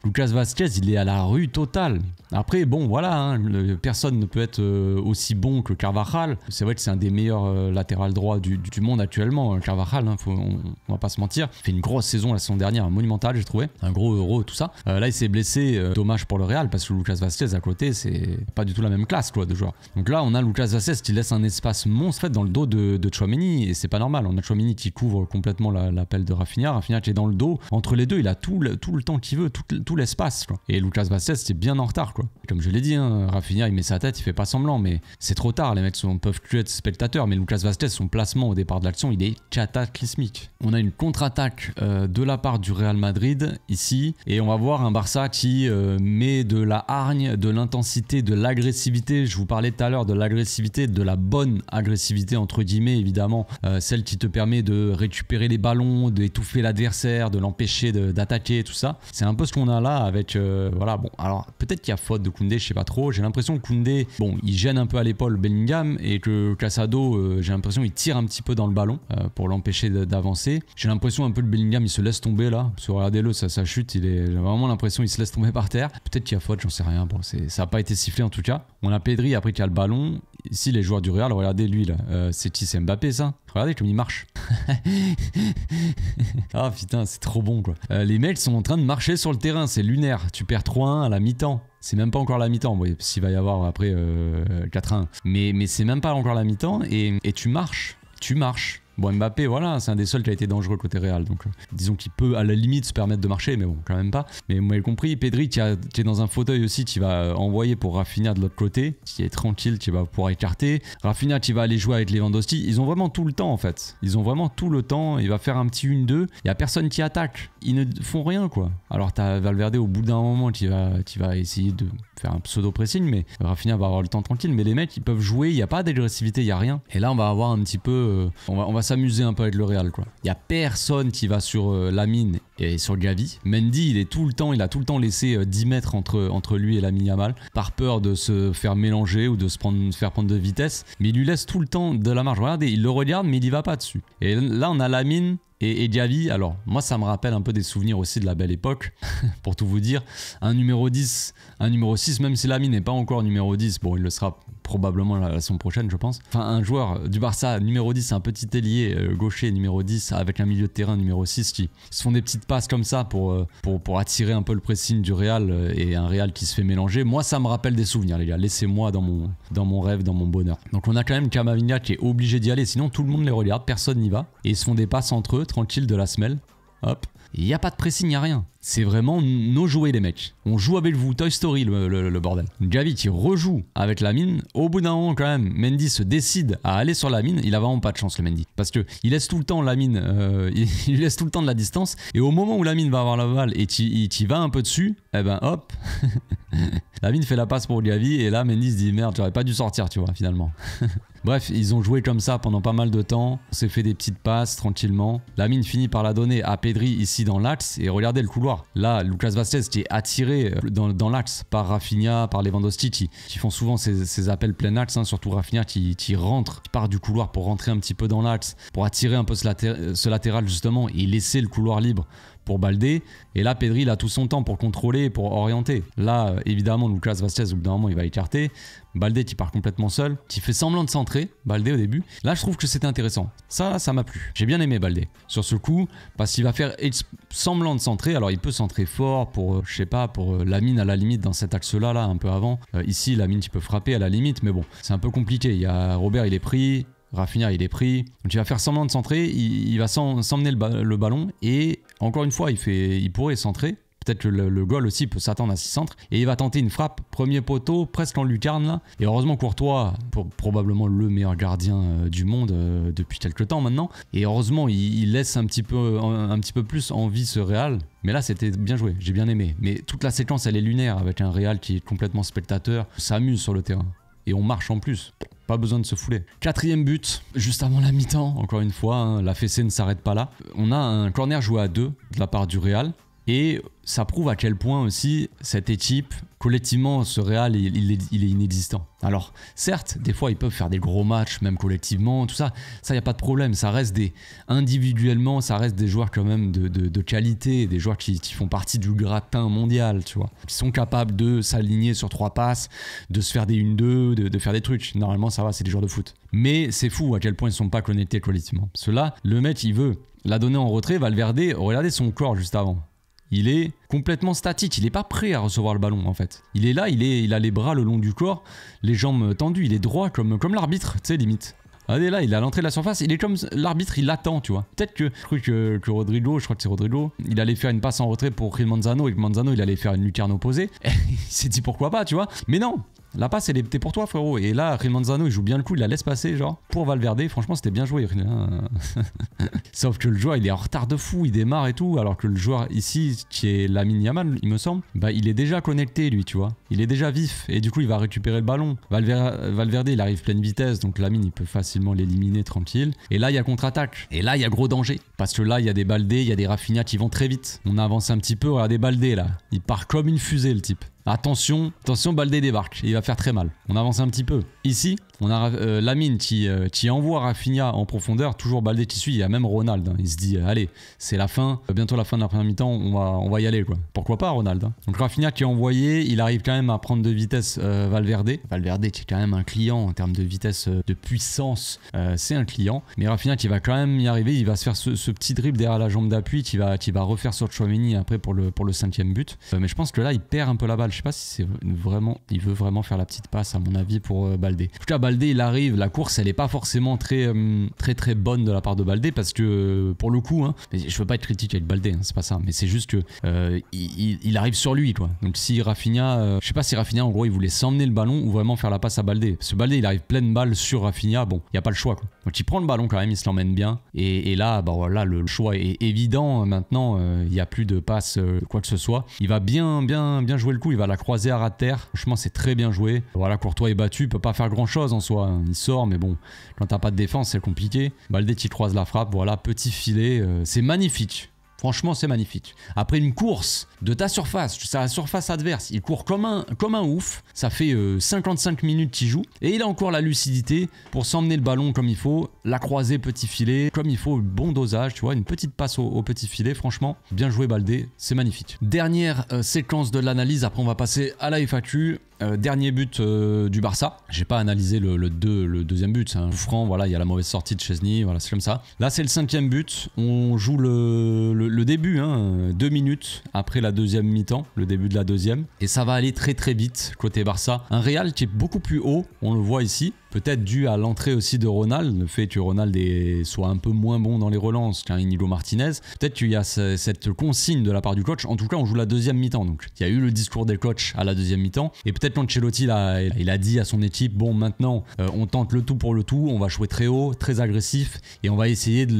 Lucas Vázquez, il est à la rue totale. Après, bon, voilà, hein, personne ne peut être aussi bon que Carvajal. C'est vrai que c'est un des meilleurs latéral droit du monde actuellement, Carvajal, hein, on va pas se mentir. Il fait une grosse saison la saison dernière, monumentale, j'ai trouvé. Un gros Euro, tout ça. Là, il s'est blessé. Dommage pour le Real, parce que Lucas Vázquez à côté, c'est pas du tout la même classe, quoi, de joueur. Donc là, on a Lucas Vázquez qui laisse un espace monstre dans le dos de Tchouaméni, et c'est pas normal. On a Tchouaméni qui couvre complètement l'appel de Rafinha. Rafinha qui est dans le dos. Entre les deux, il a tout le temps qu'il veut, tout l'espace, quoi. Et Lucas Vázquez, c'est bien en retard, quoi. Comme je l'ai dit, hein, Rafinha, il met sa tête, il fait pas semblant, mais c'est trop tard. Les mecs peuvent plus être spectateurs, mais Lucas Vázquez, son placement au départ de l'action, il est cataclysmique. On a une contre-attaque de la part du Real Madrid ici, et on va voir un Barça qui met de la hargne, de l'intensité, de l'agressivité. Je vous parlais tout à l'heure de l'agressivité, de la bonne agressivité entre guillemets, évidemment, celle qui te permet de récupérer les ballons, d'étouffer l'adversaire, de l'empêcher d'attaquer, tout ça. C'est un peu ce qu'on a là avec voilà. Bon, alors peut-être qu'il y a faute de Koundé, je sais pas trop. J'ai l'impression que Koundé, bon, il gêne un peu à l'épaule Bellingham, et que Casado, j'ai l'impression qu'il tire un petit peu dans le ballon pour l'empêcher d'avancer. J'ai l'impression un peu que Bellingham il se laisse tomber là, parce que regardez-le, ça chute, j'ai vraiment l'impression qu'il se laisse tomber par terre. Peut-être qu'il y a faute, j'en sais rien. Bon, ça n'a pas été sifflé en tout cas. On a Pedri après qui a le ballon. Ici les joueurs du Real, regardez lui là, c'est qui, c'est Mbappé ça? Regardez comme il marche. Ah putain, c'est trop bon quoi. Les mecs sont en train de marcher sur le terrain, c'est lunaire. Tu perds 3-1 à la mi-temps. C'est même pas encore la mi-temps, oui, s'il va y avoir après 4-1. Mais c'est même pas encore la mi-temps, et tu marches. Bon, Mbappé, voilà, c'est un des seuls qui a été dangereux côté Real, donc disons qu'il peut à la limite se permettre de marcher, mais bon, quand même pas. Mais vous m'avez compris, Pedri qui est dans un fauteuil aussi, qui va envoyer pour Rafinha de l'autre côté, qui est tranquille, qui va pouvoir écarter. Rafinha qui va aller jouer avec Lewandowski. Ils ont vraiment tout le temps en fait. Ils ont vraiment tout le temps. Il va faire un petit 1-2. Il n'y a personne qui attaque. Ils ne font rien quoi. Alors t'as Valverde au bout d'un moment qui va essayer de faire un pseudo-pressing, mais Rafinha va avoir le temps tranquille. Mais les mecs, ils peuvent jouer, il n'y a pas d'agressivité, il n'y a rien. Et là, on va avoir un petit peu... on va s'amuser un peu avec le Real quoi. Il n'y a personne qui va sur Lamine et sur Gavi. Mendy, il a tout le temps laissé 10 mètres entre lui et Lamine Yamal, par peur de se faire mélanger ou de se faire prendre de vitesse. Mais il lui laisse tout le temps de la marge. Regardez, il le regarde, mais il n'y va pas dessus. Et là, on a Lamine et Gavi. Alors, moi, ça me rappelle un peu des souvenirs aussi de la belle époque, pour tout vous dire. Un numéro 10, un numéro 6, même si Lamine n'est pas encore numéro 10, bon, il le sera probablement la saison prochaine, je pense. Enfin, un joueur du Barça, numéro 10, un petit ailier gaucher, numéro 10, avec un milieu de terrain, numéro 6, qui se font des petites passes comme ça pour attirer un peu le pressing du Real, et un Real qui se fait mélanger. Moi, ça me rappelle des souvenirs, les gars. Laissez-moi dans mon rêve, dans mon bonheur. Donc, on a quand même Camavinga qui est obligé d'y aller, sinon tout le monde les regarde, personne n'y va. Et ils se font des passes entre eux, tranquille, de la semelle. Hop. Il n'y a pas de pressing, il n'y a rien. C'est vraiment nos jouets les mecs. On joue avec vous, Toy Story le bordel. Gavi qui rejoue avec Lamine. Au bout d'un moment quand même, Mendy se décide à aller sur Lamine. Il a vraiment pas de chance le Mendy. Parce que il laisse tout le temps Lamine, il laisse tout le temps de la distance. Et au moment où Lamine va avoir la balle et tu vas un peu dessus, eh ben hop. Lamine fait la passe pour Gavi. Et là Mendy se dit merde, j'aurais pas dû sortir tu vois finalement. Bref, ils ont joué comme ça pendant pas mal de temps. On s'est fait des petites passes tranquillement. Lamine finit par la donner à Pedri ici dans l'axe. Et regardez le couloir. Là, Lucas Vázquez qui est attiré dans l'axe par Rafinha, par Lewandowski qui font souvent ces appels plein axe. Hein, surtout Rafinha qui rentre, qui part du couloir pour rentrer un petit peu dans l'axe, pour attirer un peu ce latéral justement et laisser le couloir libre pour Baldé. Et là, Pedri, il a tout son temps pour contrôler, pour orienter. Là, évidemment, Lucas Vázquez, au bout d'un moment, il va écarter. Baldé qui part complètement seul, qui fait semblant de centrer, Baldé au début. Là, je trouve que c'était intéressant. Ça m'a plu. J'ai bien aimé Baldé sur ce coup, parce qu'il va faire semblant de centrer. Alors, il peut centrer fort pour, je sais pas, pour Lamine à la limite dans cet axe-là, là, un peu avant. Ici, Lamine, tu peux frapper à la limite, mais bon, c'est un peu compliqué. Il y a Robert, il est pris. Rafinha il est pris, donc il va faire semblant de centrer, il va s'emmener le ballon et encore une fois il pourrait centrer, peut-être que le goal aussi peut s'attendre à 6 centres et il va tenter une frappe, premier poteau, presque en lucarne là, et heureusement Courtois, probablement le meilleur gardien du monde depuis quelques temps maintenant, et heureusement il laisse un petit peu plus en vie ce Real. Mais là c'était bien joué, j'ai bien aimé, mais toute la séquence elle est lunaire avec un Real qui est complètement spectateur, s'amuse sur le terrain. Et on marche en plus, pas besoin de se fouler. 4e but, juste avant la mi-temps, encore une fois, hein, la fessée ne s'arrête pas là. On a un corner joué à 2 de la part du Real. Et ça prouve à quel point aussi cette équipe, collectivement, ce Real, il est inexistant. Alors, certes, des fois, ils peuvent faire des gros matchs, même collectivement, tout ça, il n'y a pas de problème. Ça reste individuellement, ça reste des joueurs quand même de qualité, des joueurs qui font partie du gratin mondial, tu vois. Qui sont capables de s'aligner sur 3 passes, de se faire des 1-2, de faire des trucs. Normalement, ça va, c'est des joueurs de foot. Mais c'est fou à quel point ils ne sont pas connectés collectivement. Parce que là, le mec, il veut la donner en retrait, Valverde, regardez son corps juste avant. Il est complètement statique, il n'est pas prêt à recevoir le ballon en fait. Il est là, il a les bras le long du corps, les jambes tendues, il est droit comme l'arbitre, tu sais, limite. Regardez là, il est à l'entrée de la surface, il est comme l'arbitre, il l'attend, tu vois. Peut-être que je crois que Rodrigo, je crois que c'est Rodrigo, il allait faire une passe en retrait pour Gil Manzano et que Manzano il allait faire une lucarne opposée. Il s'est dit pourquoi pas, tu vois. Mais non, la passe elle était pour toi frérot. Et là, Gil Manzano il joue bien le coup, il la laisse passer genre pour Valverde. Franchement c'était bien joué. Sauf que le joueur il est en retard de fou, il démarre et tout. Alors que le joueur ici qui est Lamine Yamal il me semble, bah il est déjà connecté lui tu vois. Il est déjà vif et du coup il va récupérer le ballon. Valverde il arrive pleine vitesse donc Lamine il peut facilement l'éliminer tranquille. Et là il y a contre-attaque. Et là il y a gros danger. Parce que là il y a des Baldé, il y a des Rafinha qui vont très vite. On avance un petit peu, regardez Baldé là. Il part comme une fusée le type. Attention, Baldé débarque, il va faire très mal. On avance un petit peu. Ici, on a Lamine qui envoie Rafinha en profondeur, toujours Baldé qui suit, il y a même Ronald. Hein. Il se dit, allez, c'est la fin, bientôt la fin de la première mi-temps, on va y aller quoi. Pourquoi pas Ronald hein. Donc Rafinha qui est envoyé, il arrive quand même à prendre de vitesse Valverde. Valverde qui est quand même un client en termes de vitesse, de puissance, c'est un client. Mais Rafinha qui va quand même y arriver, il va se faire ce petit dribble derrière la jambe d'appui qui va refaire sur Tchouaméni après pour le 5e but. Mais je pense que là, il perd un peu la balle. Je sais pas si c'est vraiment, il veut vraiment faire la petite passe à mon avis pour Baldé. En tout cas Baldé il arrive, la course elle est pas forcément très bonne de la part de Baldé parce que pour le coup, hein, je veux pas être critique avec Baldé, hein, c'est pas ça, mais c'est juste que il arrive sur lui quoi. Donc si Rafinha, je sais pas si Rafinha en gros il voulait s'emmener le ballon ou vraiment faire la passe à Baldé. Parce que Baldé il arrive pleine balle sur Rafinha, bon il y a pas le choix quoi. Donc il prend le ballon quand même, il se l'emmène bien et là bah voilà le choix est évident maintenant, il y a plus de passe quoi que ce soit. Il va bien jouer le coup, il va la croiser à ras de terre. Franchement, c'est très bien joué. Voilà, Courtois est battu, il peut pas faire grand chose en soi. Il sort, mais bon, quand t'as pas de défense, c'est compliqué. Baldé qui croise la frappe, voilà, petit filet. C'est magnifique. Franchement, c'est magnifique. Après une course de ta surface, c'est la surface adverse, il court comme un ouf. Ça fait 55 minutes qu'il joue. Et il a encore la lucidité pour s'emmener le ballon comme il faut, la croiser petit filet, comme il faut, bon dosage, tu vois, une petite passe au petit filet. Franchement, bien joué Baldé, c'est magnifique. Dernière séquence de l'analyse, après on va passer à la FAQ. Dernier but du Barça. J'ai pas analysé le deuxième but. C'est un coup franc, voilà, il y a la mauvaise sortie de Chesney, voilà, c'est comme ça. Là, c'est le 5e but. On joue le début, hein, 2 minutes après la deuxième mi-temps, le début de la deuxième. Et ça va aller très très vite côté Barça. Un Real qui est beaucoup plus haut, on le voit ici. Peut-être dû à l'entrée aussi de Ronald, le fait que Ronald soit un peu moins bon dans les relances qu'un Inigo Martinez. Peut-être qu'il y a cette consigne de la part du coach. En tout cas, on joue la deuxième mi-temps. Donc, il y a eu le discours des coachs à la deuxième mi-temps. Et peut-être qu'Ancelotti, il a dit à son équipe, bon, maintenant, on tente le tout pour le tout. On va jouer très haut, très agressif. Et on va essayer de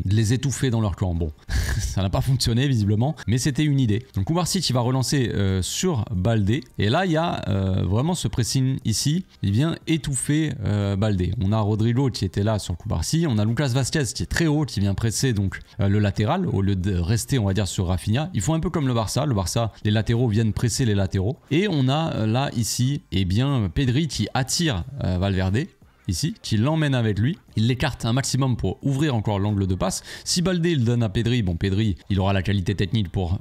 les étouffer dans leur camp. Bon, ça n'a pas fonctionné visiblement. Mais c'était une idée. Donc, Kovacic, il va relancer sur Baldé. Et là, il y a vraiment ce pressing ici. Il vient étouffer Baldé. On a Rodrigo qui était là sur le coup Barcy, on a Lucas Vazquez qui est très haut, qui vient presser donc le latéral au lieu de rester on va dire sur Rafinha. Ils font un peu comme le Barça, les latéraux viennent presser les latéraux et on a là ici et bien Pedri qui attire Valverde ici, qui l'emmène avec lui. Il l'écarte un maximum pour ouvrir encore l'angle de passe. Si Baldé il donne à Pedri, bon Pedri il aura la qualité technique pour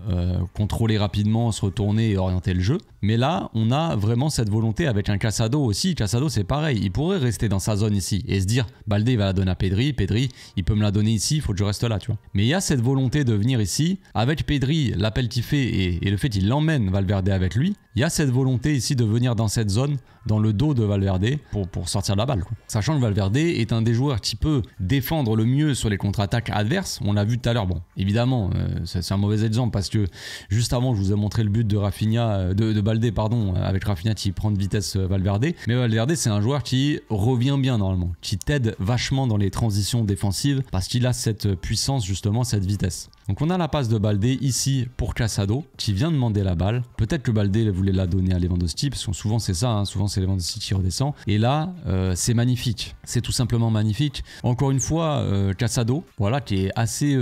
contrôler rapidement, se retourner et orienter le jeu. Mais là on a vraiment cette volonté avec un Casado aussi. Casado c'est pareil, il pourrait rester dans sa zone ici et se dire Baldé il va la donner à Pedri, Pedri il peut me la donner ici, il faut que je reste là tu vois. Mais il y a cette volonté de venir ici, avec Pedri, l'appel qu'il fait et le fait qu'il emmène Valverde avec lui, il y a cette volonté ici de venir dans cette zone, dans le dos de Valverde pour sortir de la balle quoi. Sachant que Valverde est un des joueurs qui peut défendre le mieux sur les contre-attaques adverses. On l'a vu tout à l'heure. Bon, évidemment, c'est un mauvais exemple parce que juste avant, je vous ai montré le but de Rafinha, de Baldé, pardon, avec Rafinha qui prend de vitesse Valverde. Mais Valverde, c'est un joueur qui revient bien normalement, qui t'aide vachement dans les transitions défensives parce qu'il a cette puissance, justement, cette vitesse. Donc on a la passe de Baldé ici pour Casado qui vient demander la balle. Peut-être que Baldé voulait la donner à Lewandowski parce que souvent c'est ça, hein, souvent c'est Lewandowski qui redescend. Et là c'est magnifique, c'est tout simplement magnifique. Encore une fois Casado, voilà, qui est assez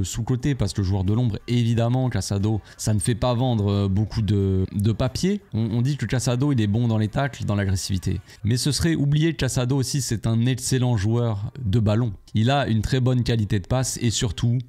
sous-coté parce que joueur de l'ombre, évidemment Casado ça ne fait pas vendre beaucoup de papier. On dit que Casado il est bon dans les tacles, dans l'agressivité. Mais ce serait oublier que Casado aussi c'est un excellent joueur de ballon. Il a une très bonne qualité de passe et surtout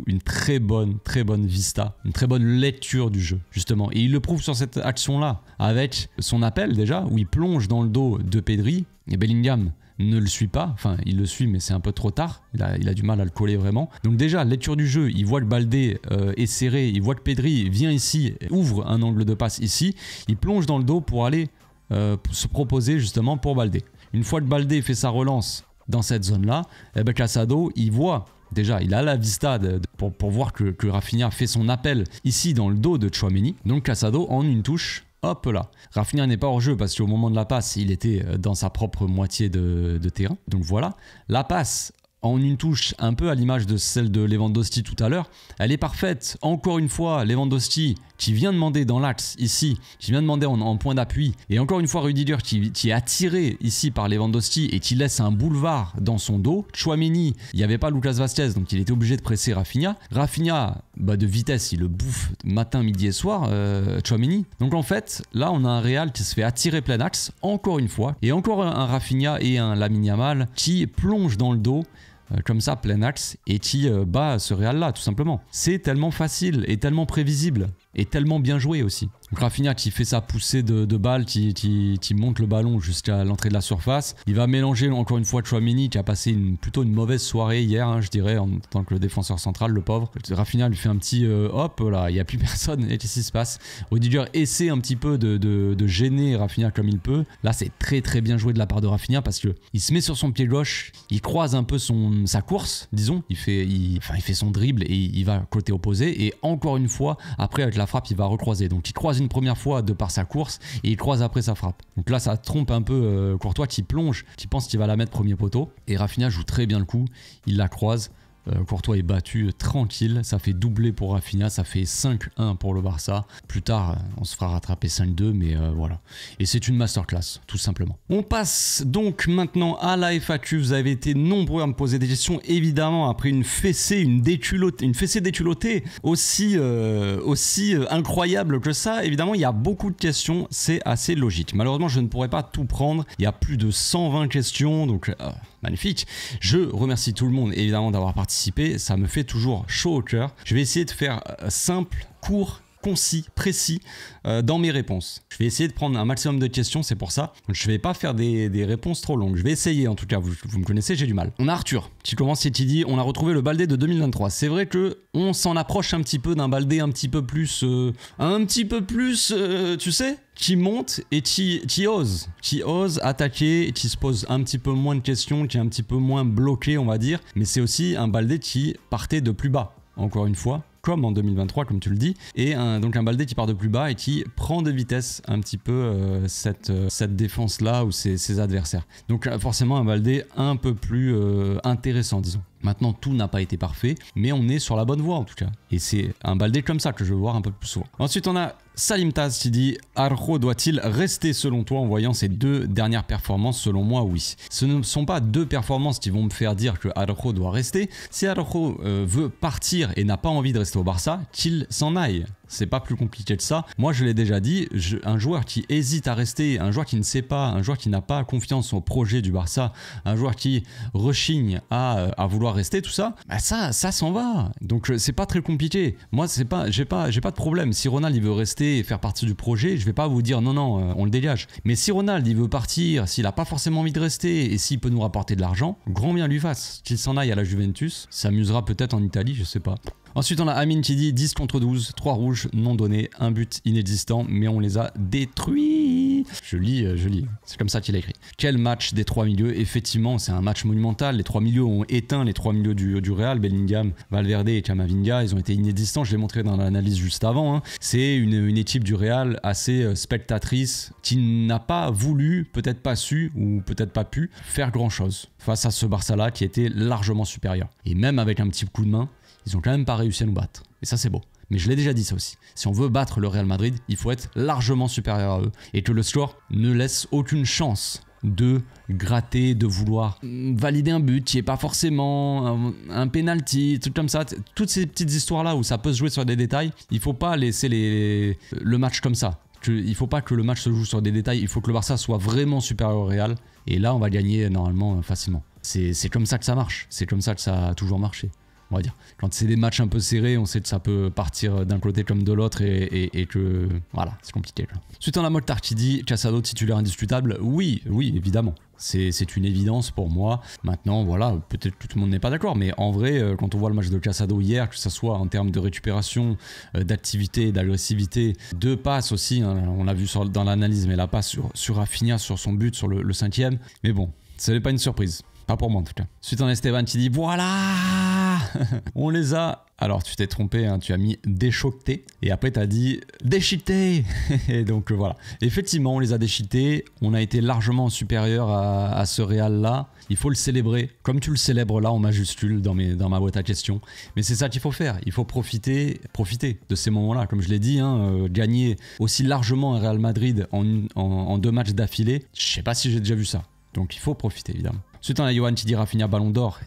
une très bonne vista, une très bonne lecture du jeu justement. Et il le prouve sur cette action-là avec son appel déjà où il plonge dans le dos de Pedri et Bellingham ne le suit pas, enfin il le suit mais c'est un peu trop tard, il a du mal à le coller vraiment. Donc déjà lecture du jeu, il voit que Baldé est serré, il voit que Pedri vient ici, ouvre un angle de passe ici, il plonge dans le dos pour aller se proposer justement pour Baldé. Une fois que Baldé fait sa relance dans cette zone-là, eh ben Casado, il voit, déjà, il a la vista pour voir que Rafinha fait son appel ici dans le dos de Tchouaméni. Donc Casado, en une touche, hop là. Rafinha n'est pas hors jeu parce qu'au moment de la passe, il était dans sa propre moitié de terrain. Donc voilà, la passe en une touche, un peu à l'image de celle de Lewandowski tout à l'heure, elle est parfaite. Encore une fois, Lewandowski qui vient demander dans l'axe ici, qui vient demander en point d'appui, et encore une fois Rudiger qui est attiré ici par Lewandowski et qui laisse un boulevard dans son dos. Tchouaméni, il n'y avait pas Lucas Vazquez, donc il était obligé de presser Rafinha. Rafinha, de vitesse, il le bouffe matin, midi et soir, Tchouaméni. Donc en fait, là on a un Real qui se fait attirer plein axe, encore une fois, et encore un Rafinha et un Lamine Yamal qui plonge dans le dos, comme ça, plein axe, et qui bat ce Real là tout simplement. C'est tellement facile et tellement prévisible et tellement bien joué aussi. Donc Rafinha qui fait sa poussée de balle, qui monte le ballon jusqu'à l'entrée de la surface. Il va mélanger encore une fois Tchouaméni qui a passé plutôt une mauvaise soirée hier, hein, je dirais, en tant que le défenseur central, le pauvre. Rafinha lui fait un petit hop là, il n'y a plus personne, et qu'est-ce qui se passe? Rudiger essaie un petit peu de gêner Rafinha comme il peut. Là c'est très bien joué de la part de Rafinha parce qu'il se met sur son pied gauche, il croise un peu sa course, disons, il fait son dribble et il va côté opposé, et encore une fois, après avec la frappe, il va recroiser. Donc il croise une première fois de par sa course et il croise après sa frappe. Donc là ça trompe un peu Courtois qui plonge, qui pense qu'il va la mettre premier poteau, et Rafinha joue très bien le coup, il la croise. Courtois est battu tranquille, ça fait doubler pour Rafinha, ça fait 5-1 pour le Barça. Plus tard, on se fera rattraper 5-2, mais voilà. Et c'est une masterclass, tout simplement. On passe donc maintenant à la FAQ. Vous avez été nombreux à me poser des questions, évidemment, après une fessée déculottée aussi incroyable que ça. Évidemment, il y a beaucoup de questions, c'est assez logique. Malheureusement, je ne pourrais pas tout prendre. Il y a plus de 120 questions, donc magnifique. Je remercie tout le monde, évidemment, d'avoir participé. Ça me fait toujours chaud au cœur. Je vais essayer de faire simple, court, concis, précis dans mes réponses. Je vais essayer de prendre un maximum de questions, c'est pour ça. Donc, je ne vais pas faire des réponses trop longues. Je vais essayer, en tout cas, vous me connaissez, j'ai du mal. On a Arthur qui commence et qui dit: on a retrouvé le Baldé de 2023. C'est vrai que on s'en approche un petit peu d'un Baldé un petit peu plus, tu sais, qui monte et qui ose attaquer, et qui se pose un petit peu moins de questions, qui est un petit peu moins bloqué, on va dire. Mais c'est aussi un Baldé qui partait de plus bas, encore une fois, comme en 2023, comme tu le dis, et donc un Baldé qui part de plus bas et qui prend de vitesse un petit peu cette défense-là ou ses adversaires. Donc forcément un Baldé un peu plus intéressant, disons. Maintenant, tout n'a pas été parfait, mais on est sur la bonne voie en tout cas. Et c'est un Baldé comme ça que je veux voir un peu plus souvent. Ensuite, on a Salim Taz qui dit: Araujo doit-il rester selon toi en voyant ses deux dernières performances? Selon moi, oui. Ce ne sont pas deux performances qui vont me faire dire que Araujo doit rester. Si Araujo veut partir et n'a pas envie de rester au Barça, qu'il s'en aille. C'est pas plus compliqué que ça. Moi, je l'ai déjà dit, un joueur qui hésite à rester, un joueur qui ne sait pas, un joueur qui n'a pas confiance au projet du Barça, un joueur qui rechigne à vouloir rester, tout ça, bah ça s'en va. Donc c'est pas très compliqué. Moi, j'ai pas de problème. Si Ronald il veut rester et faire partie du projet, je vais pas vous dire non, on le dégage. Mais si Ronald il veut partir, s'il a pas forcément envie de rester et s'il peut nous rapporter de l'argent, grand bien lui fasse. Qu'il s'en aille à la Juventus, s'amusera peut-être en Italie, je sais pas. Ensuite, on a Amine qui dit 10 contre 12, 3 rouges non donnés, un but inexistant, mais on les a détruits. Je lis. C'est comme ça qu'il a écrit. Quel match des 3 milieux. Effectivement, c'est un match monumental. Les 3 milieux ont éteint les 3 milieux du Real. Bellingham, Valverde et Camavinga. Ils ont été inexistants. Je l'ai montré dans l'analyse juste avant. Hein. C'est une équipe du Real assez spectatrice qui n'a pas voulu, peut-être pas su ou peut-être pas pu faire grand-chose face à ce Barça-là qui était largement supérieur. Et même avec un petit coup de main, ils ont quand même pas réussi à nous battre. Et ça, c'est beau. Mais je l'ai déjà dit ça aussi. Si on veut battre le Real Madrid, il faut être largement supérieur à eux. Et que le score ne laisse aucune chance de gratter, de vouloir valider un but qui n'est pas forcément un penalty, truc comme ça. Toutes ces petites histoires-là où ça peut se jouer sur des détails, il ne faut pas laisser le match comme ça. Il ne faut pas que le match se joue sur des détails. Il faut que le Barça soit vraiment supérieur au Real. Et là, on va gagner normalement facilement. C'est comme ça que ça marche. C'est comme ça que ça a toujours marché. On va dire. Quand c'est des matchs un peu serrés, on sait que ça peut partir d'un côté comme de l'autre et que voilà, c'est compliqué. Suite en la Mokhtar qui dit Casado titulaire indiscutable. Oui, évidemment. C'est une évidence pour moi. Maintenant, voilà, peut-être que tout le monde n'est pas d'accord, mais en vrai, quand on voit le match de Casado hier, que ce soit en termes de récupération, d'activité, d'agressivité, de passes aussi, hein, on l'a vu dans l'analyse, mais la passe sur Rafinha, sur son but, sur le 5e. Mais bon, ce n'est pas une surprise. Pas pour moi en tout cas. Suite en Esteban qui dit voilà on les a. Alors tu t'es trompé, hein, tu as mis déchoqueté et après tu as dit déchiqueté. Et donc voilà. Effectivement, on les a déchiquetés. On a été largement supérieur à ce Real là. Il faut le célébrer comme tu le célèbres là en majuscule dans ma boîte à questions. Mais c'est ça qu'il faut faire. Il faut profiter de ces moments-là. Comme je l'ai dit, hein, gagner aussi largement un Real Madrid en 2 matchs d'affilée. Je sais pas si j'ai déjà vu ça. Donc il faut profiter évidemment. Suite on a Johan qui dit Rafinha Ballon d'Or.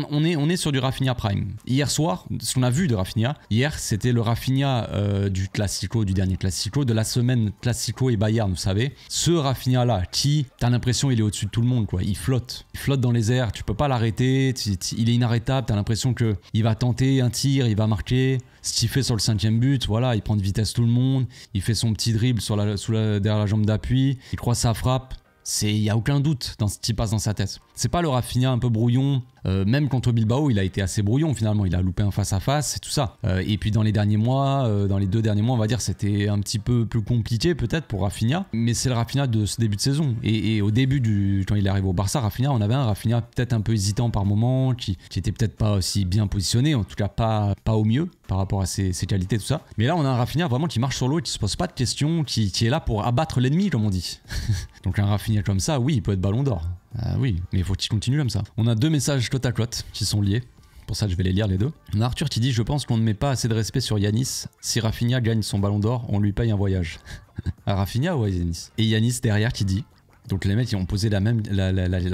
On est sur du Rafinha Prime. Hier soir, ce qu'on a vu de Rafinha, hier c'était le Rafinha du dernier Classico, de la semaine Classico et Bayern, vous savez. Ce Rafinha là, qui, t'as l'impression il est au-dessus de tout le monde quoi. Il flotte dans les airs, tu peux pas l'arrêter, il est inarrêtable, t'as l'impression qu'il va tenter un tir, il va marquer. Ce qu'il fait sur le 5e but, voilà, il prend de vitesse tout le monde, il fait son petit dribble derrière la jambe d'appui, il croise sa frappe. Il n'y a aucun doute dans ce qui passe dans sa tête. C'est pas le Rafinha un peu brouillon. Même contre Bilbao, il a été assez brouillon finalement. Il a loupé un face-à-face et tout ça. Et puis dans les derniers mois, dans les 2 derniers mois, on va dire, c'était un petit peu plus compliqué peut-être pour Rafinha. Mais c'est le Rafinha de ce début de saison. Et au début, quand il est arrivé au Barça, Rafinha, on avait un Rafinha peut-être un peu hésitant par moment, qui était peut-être pas aussi bien positionné, en tout cas pas au mieux par rapport à ses qualités, tout ça. Mais là, on a un Rafinha vraiment qui marche sur l'eau et qui se pose pas de questions, qui est là pour abattre l'ennemi, comme on dit. Donc un Rafinha comme ça, oui, il peut être Ballon d'Or. Oui, mais il faut qu'il continue comme ça. On a 2 messages côte à côte qui sont liés. Pour ça, je vais les lire les deux. On a Arthur qui dit « Je pense qu'on ne met pas assez de respect sur Yanis. Si Rafinha gagne son Ballon d'Or, on lui paye un voyage. » À Rafinha ou à Yanis? Et Yanis derrière qui dit... Donc les mecs ils ont posé la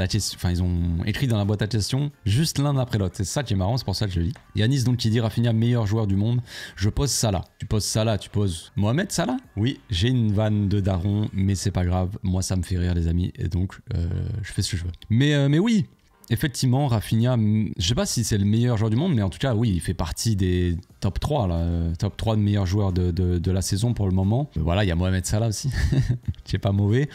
question, enfin ils ont écrit dans la boîte à questions juste l'un après l'autre. C'est ça qui est marrant, c'est pour ça que je le lis. Yanis donc qui dit Rafinha meilleur joueur du monde. Je pose Salah. Tu poses Salah, tu poses Mohamed Salah? Oui, j'ai une vanne de daron, mais c'est pas grave. Moi ça me fait rire les amis et donc je fais ce que je veux. Mais oui. Effectivement, Rafinha, je sais pas si c'est le meilleur joueur du monde, mais en tout cas, oui, il fait partie des top 3, là, top 3 de meilleurs joueurs de la saison pour le moment. Voilà, il y a Mohamed Salah aussi, qui est pas mauvais.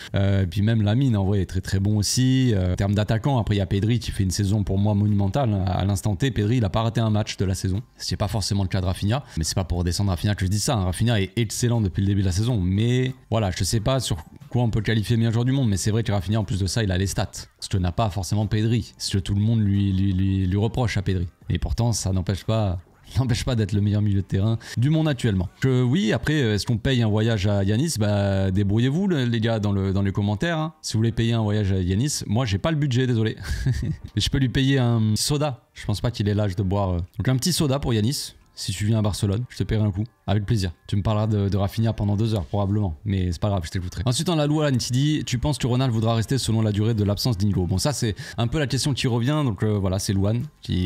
Puis même Lamine, en vrai, est très très bon aussi. En termes d'attaquant, après, il y a Pedri qui fait une saison pour moi monumentale. À l'instant T, Pedri, il a pas raté un match de la saison. C'est pas forcément le cas de Rafinha, mais c'est pas pour descendre Rafinha que je dis ça. Hein. Rafinha est excellent depuis le début de la saison, mais voilà, je sais pas sur quoi on peut qualifier meilleur joueur du monde, mais c'est vrai que Rafinha, en plus de ça, il a les stats. Ce que n'a pas forcément Pedri. Ce que tout le monde lui reproche à Pedri. Et pourtant, ça n'empêche pas d'être le meilleur milieu de terrain du monde actuellement. Oui, après, est-ce qu'on paye un voyage à Yanis? Bah, débrouillez-vous les gars dans les commentaires. Hein. Si vous voulez payer un voyage à Yanis, moi j'ai pas le budget, désolé. Mais je peux lui payer un petit soda. Je pense pas qu'il ait l'âge de boire. Donc un petit soda pour Yanis. Si tu viens à Barcelone, je te paierai un coup. Avec plaisir. Tu me parleras de Rafinha pendant 2 heures, probablement. Mais c'est pas grave, je t'écouterai. Ensuite, on a Louane qui dit tu penses que Ronald voudra rester selon la durée de l'absence d'Inigo? Bon, ça, c'est un peu la question qui revient. Donc voilà, c'est Louane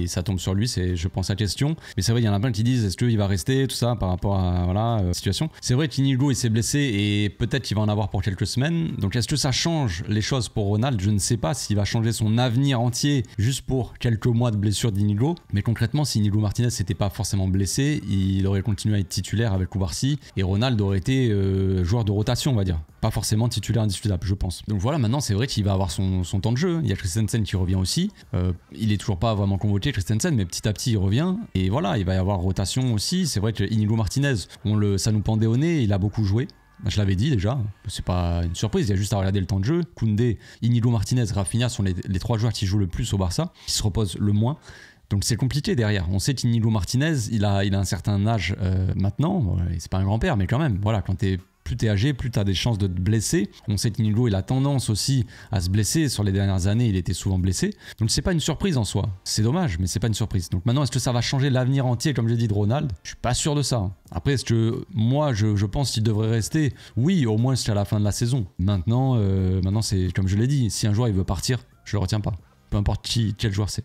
ça tombe sur lui. C'est, je pense, la question. Mais c'est vrai, il y en a plein qui disent est-ce qu'il va rester, tout ça, par rapport à situation. C'est vrai qu'Inigo, il s'est blessé et peut-être qu'il va en avoir pour quelques semaines. Donc, est-ce que ça change les choses pour Ronald? Je ne sais pas s'il va changer son avenir entier juste pour quelques mois de blessure d'Inigo. Mais concrètement, si Inigo Martinez n'était pas forcément blessé, il aurait continué à être titulaire avec Koubarsi et Ronald aurait été joueur de rotation, on va dire. Pas forcément titulaire indiscutable, je pense. Donc voilà, maintenant c'est vrai qu'il va avoir son temps de jeu. Il y a Christensen qui revient aussi. Il est toujours pas vraiment convoqué, Christensen, mais petit à petit il revient. Et voilà, il va y avoir rotation aussi. C'est vrai que Inigo Martinez, ça nous pendait au nez, il a beaucoup joué. Je l'avais dit déjà, c'est pas une surprise, il y a juste à regarder le temps de jeu. Koundé, Inigo Martinez, Rafinha sont les 3 joueurs qui jouent le plus au Barça, qui se reposent le moins. Donc c'est compliqué derrière. On sait qu'Inigo Martinez, il a un certain âge maintenant, c'est pas un grand-père, mais quand même, voilà, plus t'es âgé, plus t'as des chances de te blesser. On sait qu'Inigo, il a tendance aussi à se blesser. Sur les dernières années, il était souvent blessé. Donc c'est pas une surprise en soi. C'est dommage, mais c'est pas une surprise. Donc maintenant, est-ce que ça va changer l'avenir entier, comme j'ai dit, de Ronald? Je suis pas sûr de ça. Après, est-ce que moi, je pense qu'il devrait rester? Oui, au moins jusqu'à la fin de la saison. Maintenant, c'est comme je l'ai dit, si un joueur il veut partir, je le retiens pas. Peu importe quel joueur c'est.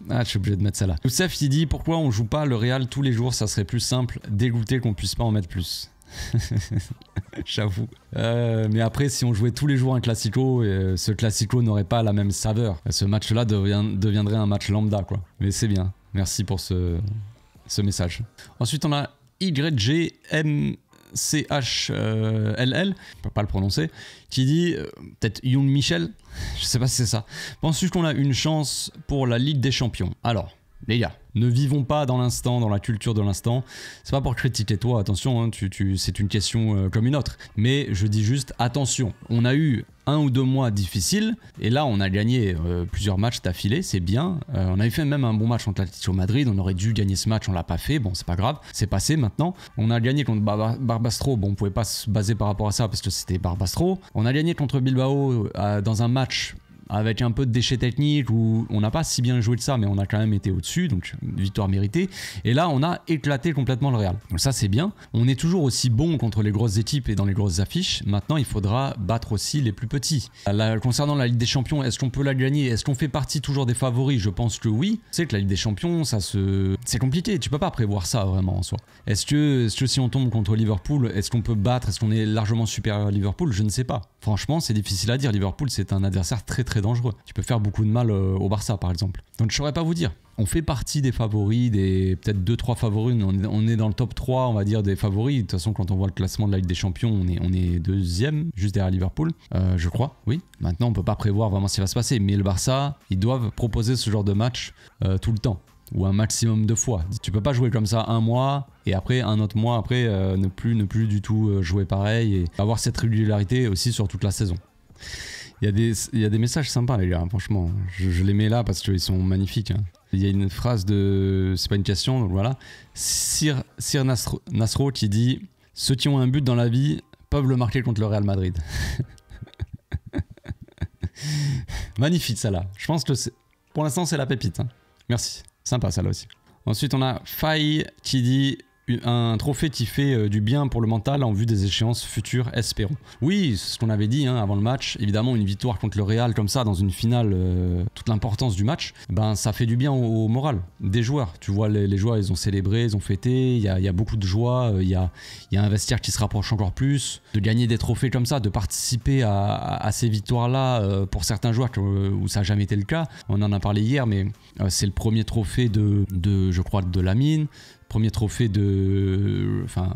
Ah, je suis obligé de mettre ça là. Youssef, il dit pourquoi on joue pas le Real tous les jours, ça serait plus simple. Dégoûté qu'on puisse pas en mettre plus. J'avoue. Mais après, si on jouait tous les jours un classico, ce classico n'aurait pas la même saveur. Ce match-là deviendrait un match lambda, quoi. Mais c'est bien. Merci pour ce message. Ensuite, on a YGMCHLL, je peux pas le prononcer, qui dit, peut-être Young Michel, je sais pas si c'est ça. Penses-tu qu'on a une chance pour la Ligue des Champions? Alors, les gars, ne vivons pas dans l'instant, dans la culture de l'instant. C'est pas pour critiquer toi, attention, hein, c'est une question comme une autre. Mais je dis juste, attention, on a eu 1 ou 2 mois difficiles, et là on a gagné plusieurs matchs d'affilée, c'est bien. On avait fait même un bon match contre l'Atlético Madrid, on aurait dû gagner ce match, on l'a pas fait, bon c'est pas grave, c'est passé maintenant. On a gagné contre Barbastro, bon on pouvait pas se baser par rapport à ça parce que c'était Barbastro. On a gagné contre Bilbao dans un match avec un peu de déchets techniques où on n'a pas si bien joué de ça, mais on a quand même été au-dessus, donc victoire méritée. Et là, on a éclaté complètement le Real. Donc ça, c'est bien. On est toujours aussi bon contre les grosses équipes et dans les grosses affiches. Maintenant, il faudra battre aussi les plus petits. Là, concernant la Ligue des Champions, est-ce qu'on peut la gagner? Est-ce qu'on fait partie toujours des favoris? Je pense que oui. C'est que la Ligue des Champions, c'est compliqué. Tu peux pas prévoir ça vraiment en soi. Est-ce que si on tombe contre Liverpool, est-ce qu'on peut battre? Est-ce qu'on est largement supérieur à Liverpool? Je ne sais pas. Franchement, c'est difficile à dire. Liverpool, c'est un adversaire très très dangereux. Tu peux faire beaucoup de mal au Barça par exemple. Donc je saurais pas vous dire. On fait partie des favoris, peut-être 2-3 favoris. On est dans le top 3, on va dire, des favoris. De toute façon, quand on voit le classement de la Ligue des Champions, on est deuxième, juste derrière Liverpool. Je crois, oui. Maintenant, on peut pas prévoir vraiment ce qui va se passer. Mais le Barça, ils doivent proposer ce genre de match tout le temps. Ou un maximum de fois. Tu peux pas jouer comme ça un mois et après un autre mois après ne plus du tout jouer pareil et avoir cette régularité aussi sur toute la saison. Il y a des messages sympas les gars, franchement. Je les mets là parce qu'ils sont magnifiques. Hein. Il y a une phrase de... C'est pas une question, donc voilà. Sir Nasro qui dit « Ceux qui ont un but dans la vie peuvent le marquer contre le Real Madrid. » Magnifique ça là. Je pense que pour l'instant c'est la pépite. Hein. Merci. Sympa ça là aussi. Ensuite on a Faye qui dit un trophée qui fait du bien pour le mental en vue des échéances futures, espérons. Oui, c'est ce qu'on avait dit hein, avant le match. Évidemment une victoire contre le Real comme ça dans une finale, toute l'importance du match, ben ça fait du bien au moral des joueurs. Tu vois les joueurs ils ont célébré, ils ont fêté, il y a beaucoup de joie, il y a un vestiaire qui se rapproche encore plus. De gagner des trophées comme ça, de participer à ces victoires là pour certains joueurs où ça n'a jamais été le cas. On en a parlé hier mais c'est le premier trophée de je crois de Lamine. Premier trophée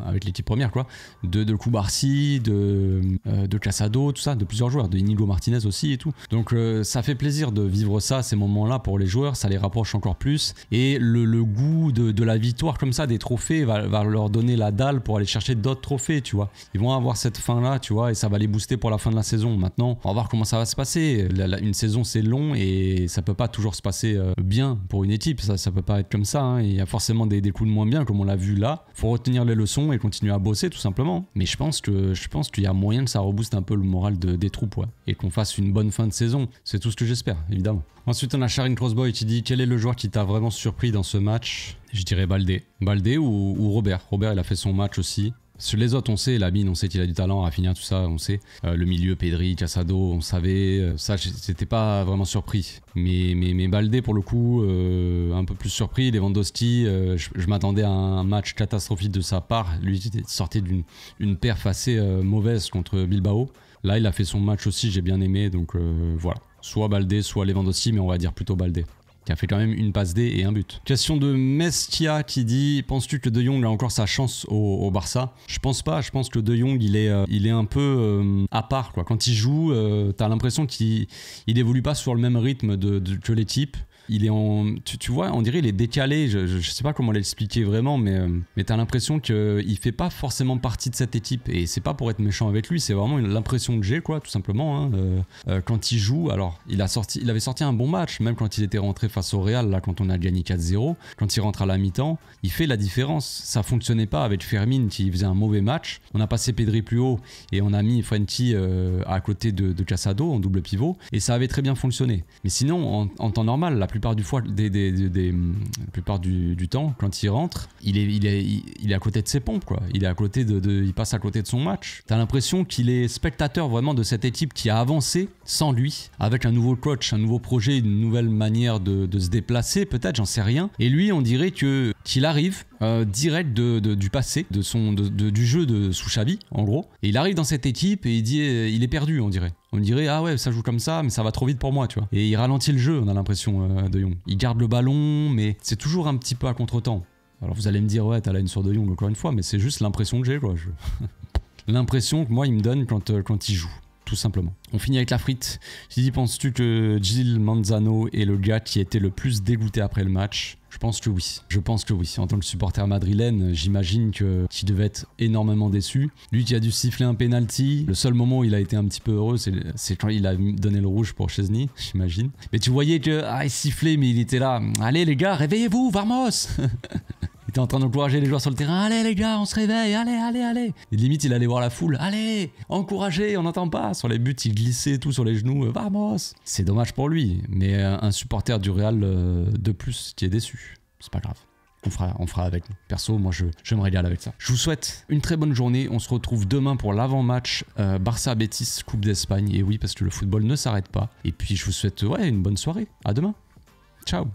avec l'équipe première quoi, de Koubarsi, de Casado, tout ça, de plusieurs joueurs, de Inigo Martinez aussi et tout. Donc ça fait plaisir de vivre ça, ces moments-là pour les joueurs, ça les rapproche encore plus. Et le goût de la victoire comme ça, des trophées, va leur donner la dalle pour aller chercher d'autres trophées, tu vois. Ils vont avoir cette fin-là, tu vois, et ça va les booster pour la fin de la saison. Maintenant, on va voir comment ça va se passer. Une saison, c'est long et ça peut pas toujours se passer bien pour une équipe. Ça peut pas être comme ça. Hein. Il y a forcément des coups de moins bien comme on l'a vu là. Faut retenir les leçons et continuer à bosser tout simplement. Mais je pense qu'il y a moyen que ça rebooste un peu le moral des troupes ouais. Et qu'on fasse une bonne fin de saison. C'est tout ce que j'espère évidemment. Ensuite on a Sharon Crossboy qui dit quel est le joueur qui t'a vraiment surpris dans ce match? Je dirais Baldé. Baldé ou Robert. Robert il a fait son match aussi. Sur les autres, on sait, Lamine, on sait qu'il a du talent, Rafinha, tout ça, on sait. Le milieu, Pedri, Casado, on savait. Ça, j'étais pas vraiment surpris. Mais Baldé, pour le coup, un peu plus surpris. Lewandowski, je m'attendais à un match catastrophique de sa part. Lui, il sortait d'une perf assez mauvaise contre Bilbao. Là, il a fait son match aussi, j'ai bien aimé. Donc voilà. Soit Baldé, soit Lewandowski, mais on va dire plutôt Baldé. Qui a fait quand même une passe D et un but. Question de Mestia qui dit « Penses-tu que De Jong a encore sa chance au Barça ?» Je pense pas, je pense que De Jong il est un peu à part quoi. Quand il joue, t'as l'impression qu'il évolue pas sur le même rythme que l'équipe. il est en... Tu vois, on dirait il est décalé. Je sais pas comment l'expliquer vraiment, mais t'as l'impression qu'il fait pas forcément partie de cette équipe. Et c'est pas pour être méchant avec lui, c'est vraiment l'impression que j'ai, quoi, tout simplement. Hein. Quand il joue, alors il avait sorti un bon match, même quand il était rentré face au Real, là, quand on a gagné 4-0. Quand il rentre à la mi-temps, il fait la différence. Ça fonctionnait pas avec Fermin qui faisait un mauvais match. On a passé Pedri plus haut et on a mis Frenkie à côté de Casado en double pivot et ça avait très bien fonctionné. Mais sinon, en temps normal, la plupart du temps, quand il rentre, il est à côté de ses pompes, quoi. Il passe à côté de son match. T'as l'impression qu'il est spectateur vraiment de cette équipe qui a avancé sans lui, avec un nouveau coach, un nouveau projet, une nouvelle manière de se déplacer, peut-être, j'en sais rien. Et lui, on dirait qu'il arrive direct du passé, du jeu de sous Xavi, en gros. Et il arrive dans cette équipe et il dit, il est perdu, on dirait. On dirait, ah ouais, ça joue comme ça, mais ça va trop vite pour moi, tu vois. Et il ralentit le jeu, on a l'impression, De Jong. Il garde le ballon, mais c'est toujours un petit peu à contre-temps. Alors vous allez me dire, ouais, t'as la haine sur De Jong encore une fois, mais c'est juste l'impression que j'ai, quoi. L'impression que moi, il me donne quand il joue. Tout simplement. On finit avec la frite. J'ai penses-tu que Gil Manzano est le gars qui était le plus dégoûté après le match? Je pense que oui. Je pense que oui. En tant que supporter madrilène, j'imagine qu'il devait être énormément déçu. Lui qui a dû siffler un penalty. Le seul moment où il a été un petit peu heureux, c'est quand il a donné le rouge pour Szczesny, j'imagine. Mais tu voyais que il sifflait, mais il était là. Allez les gars, réveillez-vous, vamos. Il était en train d'encourager les joueurs sur le terrain. Allez les gars, on se réveille, allez. Et limite, il allait voir la foule. Allez, encouragez, on n'entend pas. Sur les buts, il glissait tout sur les genoux. Vamos. C'est dommage pour lui, mais un supporter du Real de plus qui est déçu. C'est pas grave. On fera avec. Perso, moi, je me régale avec ça. Je vous souhaite une très bonne journée. On se retrouve demain pour l'avant-match Barça-Betis, Coupe d'Espagne. Et oui, parce que le football ne s'arrête pas. Et puis, je vous souhaite une bonne soirée. À demain. Ciao.